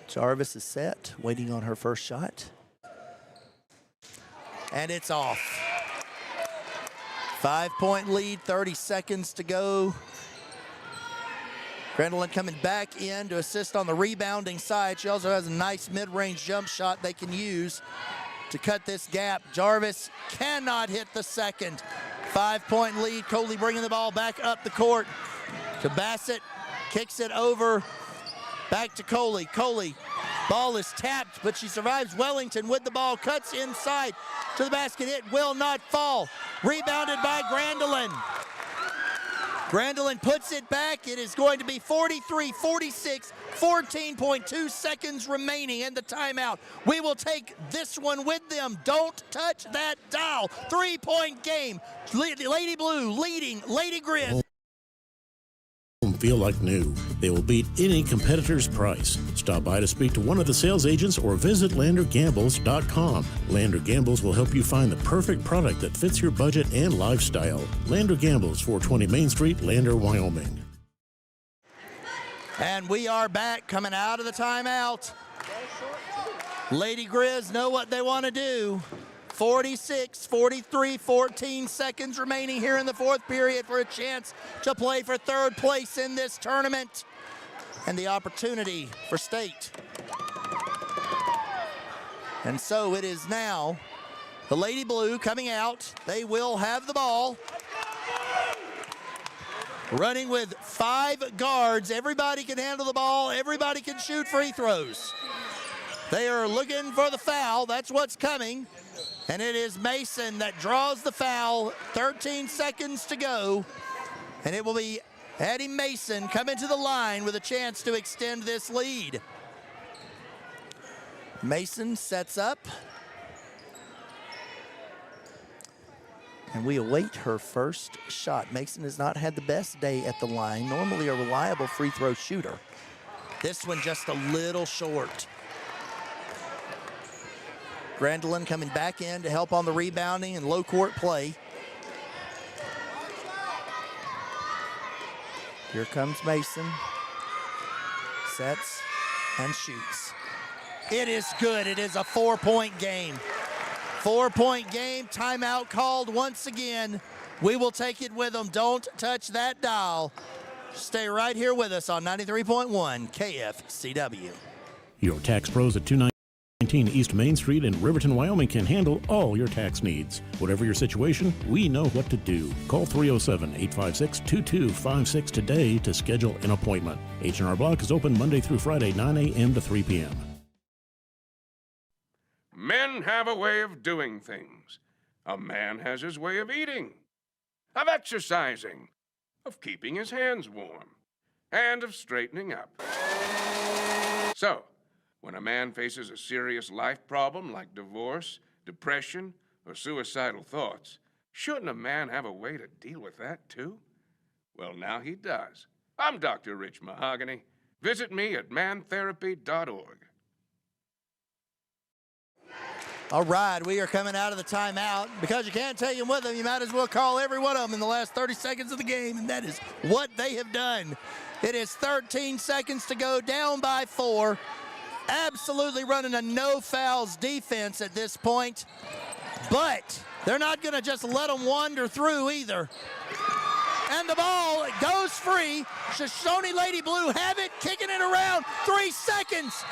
Jarvis is set, waiting on her first shot. And it's off. 5-point lead, 30 seconds to go. Grendelin coming back in to assist on the rebounding side. She also has a nice mid-range jump shot they can use to cut this gap. Jarvis cannot hit the second. 5-point lead. Coley bringing the ball back up the court to Bassett. Kicks it over. Back to Coley. Coley, ball is tapped, but she survives. Wellington with the ball, cuts inside to the basket. It will not fall. Rebounded by Grandelin. Grandelin puts it back. It is going to be 43-46, 14.2 seconds remaining in the timeout. We will take this one with them. Don't touch that dial. 3-point game. Lady Blue leading Lady Grizz. Feel like new. They will beat any competitor's price. Stop by to speak to one of the sales agents or visit LanderGambles.com. Lander Gambles will help you find the perfect product that fits your budget and lifestyle. Lander Gambles, 420 Main Street, Lander, Wyoming. And we are back coming out of the timeout. Lady Grizz know what they want to do. 46, 43, 14 seconds remaining here in the fourth period for a chance to play for third place in this tournament and the opportunity for state. And so it is now the Lady Blue coming out. They will have the ball. Running with 5 guards. Everybody can handle the ball. Everybody can shoot free throws. They are looking for the foul. That's what's coming. And it is Mason that draws the foul. 13 seconds to go. And it will be Addie Mason coming to the line with a chance to extend this lead. Mason sets up. And we await her first shot. Mason has not had the best day at the line. Normally a reliable free throw shooter. This one just a little short. Grandelin coming back in to help on the rebounding and low court play. Here comes Mason. Sets and shoots. It is good. It is a 4-point game. 4-point game. Timeout called once again. We will take it with them. Don't touch that dial. Stay right here with us on 93.1 KFCW. Your tax pros at 219 East Main Street in Riverton, Wyoming can handle all your tax needs. Whatever your situation, we know what to do. Call 307-856-2256 today to schedule an appointment. H&R Block is open Monday through Friday, 9 a.m. to 3 p.m. Men have a way of doing things. A man has his way of eating, of exercising, of keeping his hands warm, and of straightening up. So, when a man faces a serious life problem like divorce, depression, or suicidal thoughts, shouldn't a man have a way to deal with that too? Well, now he does. I'm Dr. Rich Mahogany. Visit me at mantherapy.org. All right, we are coming out of the timeout. Because you can't take them with them, you might as well call every one of them in the last 30 seconds of the game, and that is what they have done. It is 13 seconds to go, down by 4. Absolutely running a no fouls defense at this point, but they're not going to just let them wander through either. And the ball goes free. Shoshoni Lady Blue have it, kicking it around. 3 seconds.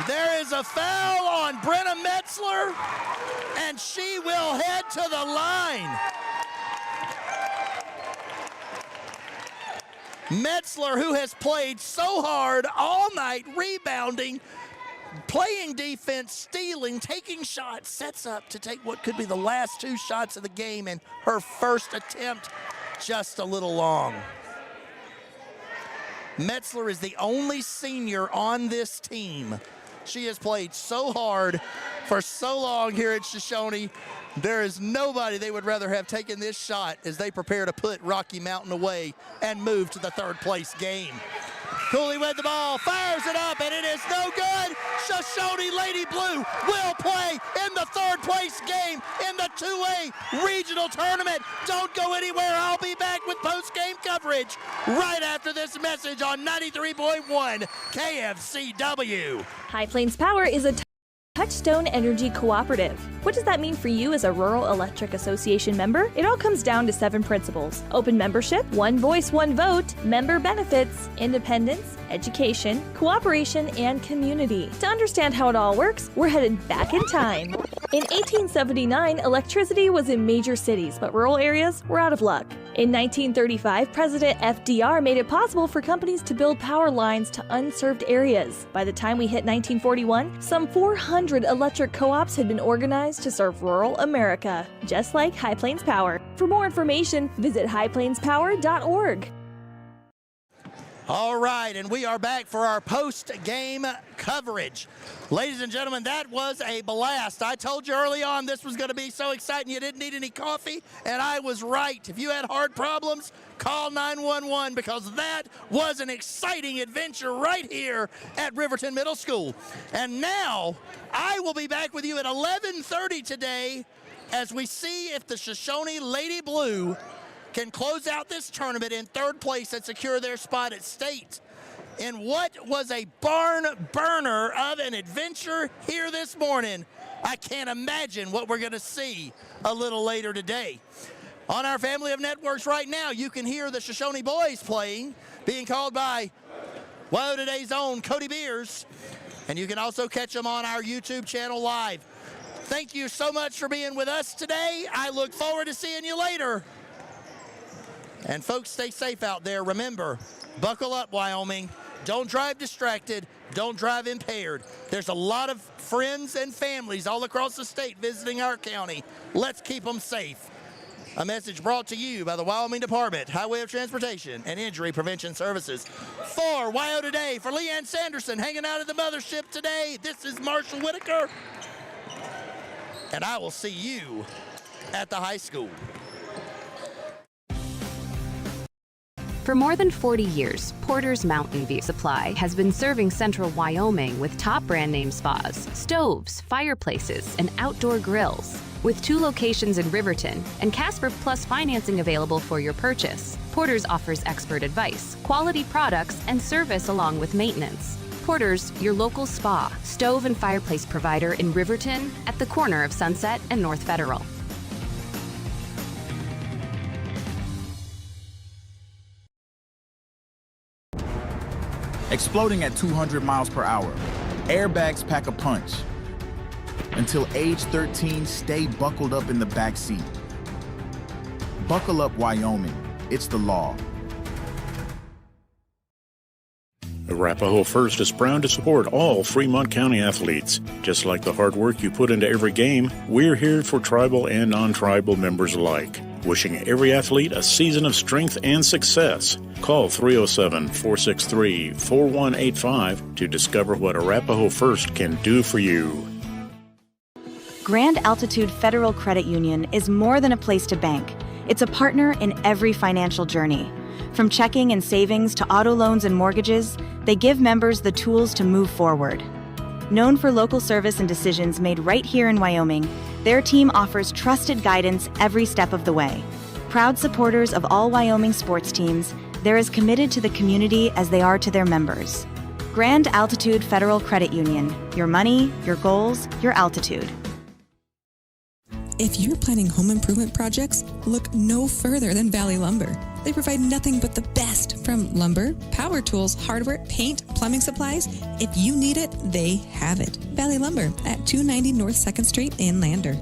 There is a foul on Brenna Metzler, and she will head to the line. Metzler, who has played so hard all night, rebounding, playing defense, stealing, taking shots, sets up to take what could be the last 2 shots of the game, and her first attempt just a little long. Metzler is the only senior on this team. She has played so hard for so long here at Shoshoni. There is nobody they would rather have taken this shot as they prepare to put Rocky Mountain away and move to the 3rd place game. Cooley with the ball, fires it up, and it is no good. Shoshoni Lady Blue will play in the 3rd place game in the 2A regional tournament. Don't go anywhere. I'll be back with post-game coverage right after this message on 93.1 KFCW. High Plains Power is a Touchstone Energy Cooperative. What does that mean for you as a Rural Electric Association member? It all comes down to 7 principles: open membership, one voice, one vote, member benefits, independence, education, cooperation, and community. To understand how it all works, we're headed back in time. In 1879, electricity was in major cities, but rural areas were out of luck. In 1935, President FDR made it possible for companies to build power lines to unserved areas. By the time we hit 1941, some 400 electric co-ops had been organized to serve rural America, just like High Plains Power. For more information, visit highplainspower.org. All right, and we are back for our post-game coverage. Ladies and gentlemen, that was a blast. I told you early on this was going to be so exciting you didn't need any coffee, and I was right. If you had heart problems, call 911 because that was an exciting adventure right here at Riverton Middle School. And now I will be back with you at 11:30 today as we see if the Shoshoni Lady Blue can close out this tournament in 3rd place and secure their spot at state. In what was a barn burner of an adventure here this morning, I can't imagine what we're going to see a little later today. On our family of networks right now, you can hear the Shoshoni boys playing, being called by Wyo Today's own Cody Beers, and you can also catch them on our YouTube channel live. Thank you so much for being with us today. I look forward to seeing you later. And folks, stay safe out there. Remember, buckle up, Wyoming. Don't drive distracted. Don't drive impaired. There's a lot of friends and families all across the state visiting our county. Let's keep them safe. A message brought to you by the Wyoming Department, Highway of Transportation and Injury Prevention Services. For Wyo Today, for Leanne Sanderson hanging out at the mothership today, this is Marshall Whitaker. And I will see you at the high school. For more than 40 years, Porter's Mountain View Supply has been serving central Wyoming with top brand name spas, stoves, fireplaces, and outdoor grills. With 2 locations in Riverton and Casper Plus financing available for your purchase, Porter's offers expert advice, quality products, and service along with maintenance. Porter's, your local spa, stove, and fireplace provider in Riverton at the corner of Sunset and North Federal. Exploding at 200 miles per hour. Airbags pack a punch. Until age 13, stay buckled up in the back seat. Buckle up, Wyoming. It's the law. Arapahoe First is proud to support all Fremont County athletes. Just like the hard work you put into every game, we're here for tribal and non-tribal members alike. Wishing every athlete a season of strength and success. Call 307-463-4185 to discover what Arapahoe First can do for you. Grand Altitude Federal Credit Union is more than a place to bank. It's a partner in every financial journey. From checking and savings to auto loans and mortgages, they give members the tools to move forward. Known for local service and decisions made right here in Wyoming, their team offers trusted guidance every step of the way. Proud supporters of all Wyoming sports teams, they're as committed to the community as they are to their members. Grand Altitude Federal Credit Union. Your money, your goals, your altitude. If you're planning home improvement projects, look no further than Valley Lumber. They provide nothing but the best From lumber, power tools, hardware, paint, plumbing supplies, if you need it, they have it. Valley Lumber at 290 North 2nd Street in Lander.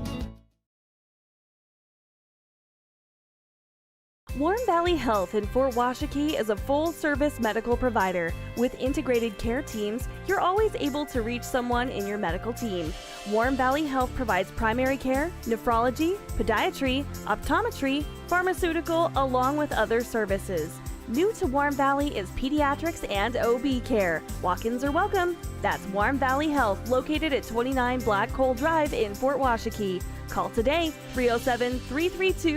Warm Valley Health in Fort Washakie is a full-service medical provider. With integrated care teams, you're always able to reach someone in your medical team. Warm Valley Health provides primary care, nephrology, podiatry, optometry, pharmaceutical, along with other services. New to Warm Valley is pediatrics and OB care. Walk-ins are welcome. That's Warm Valley Health, located at 29 Black Coal Drive in Fort Washakie. Call today, 307-332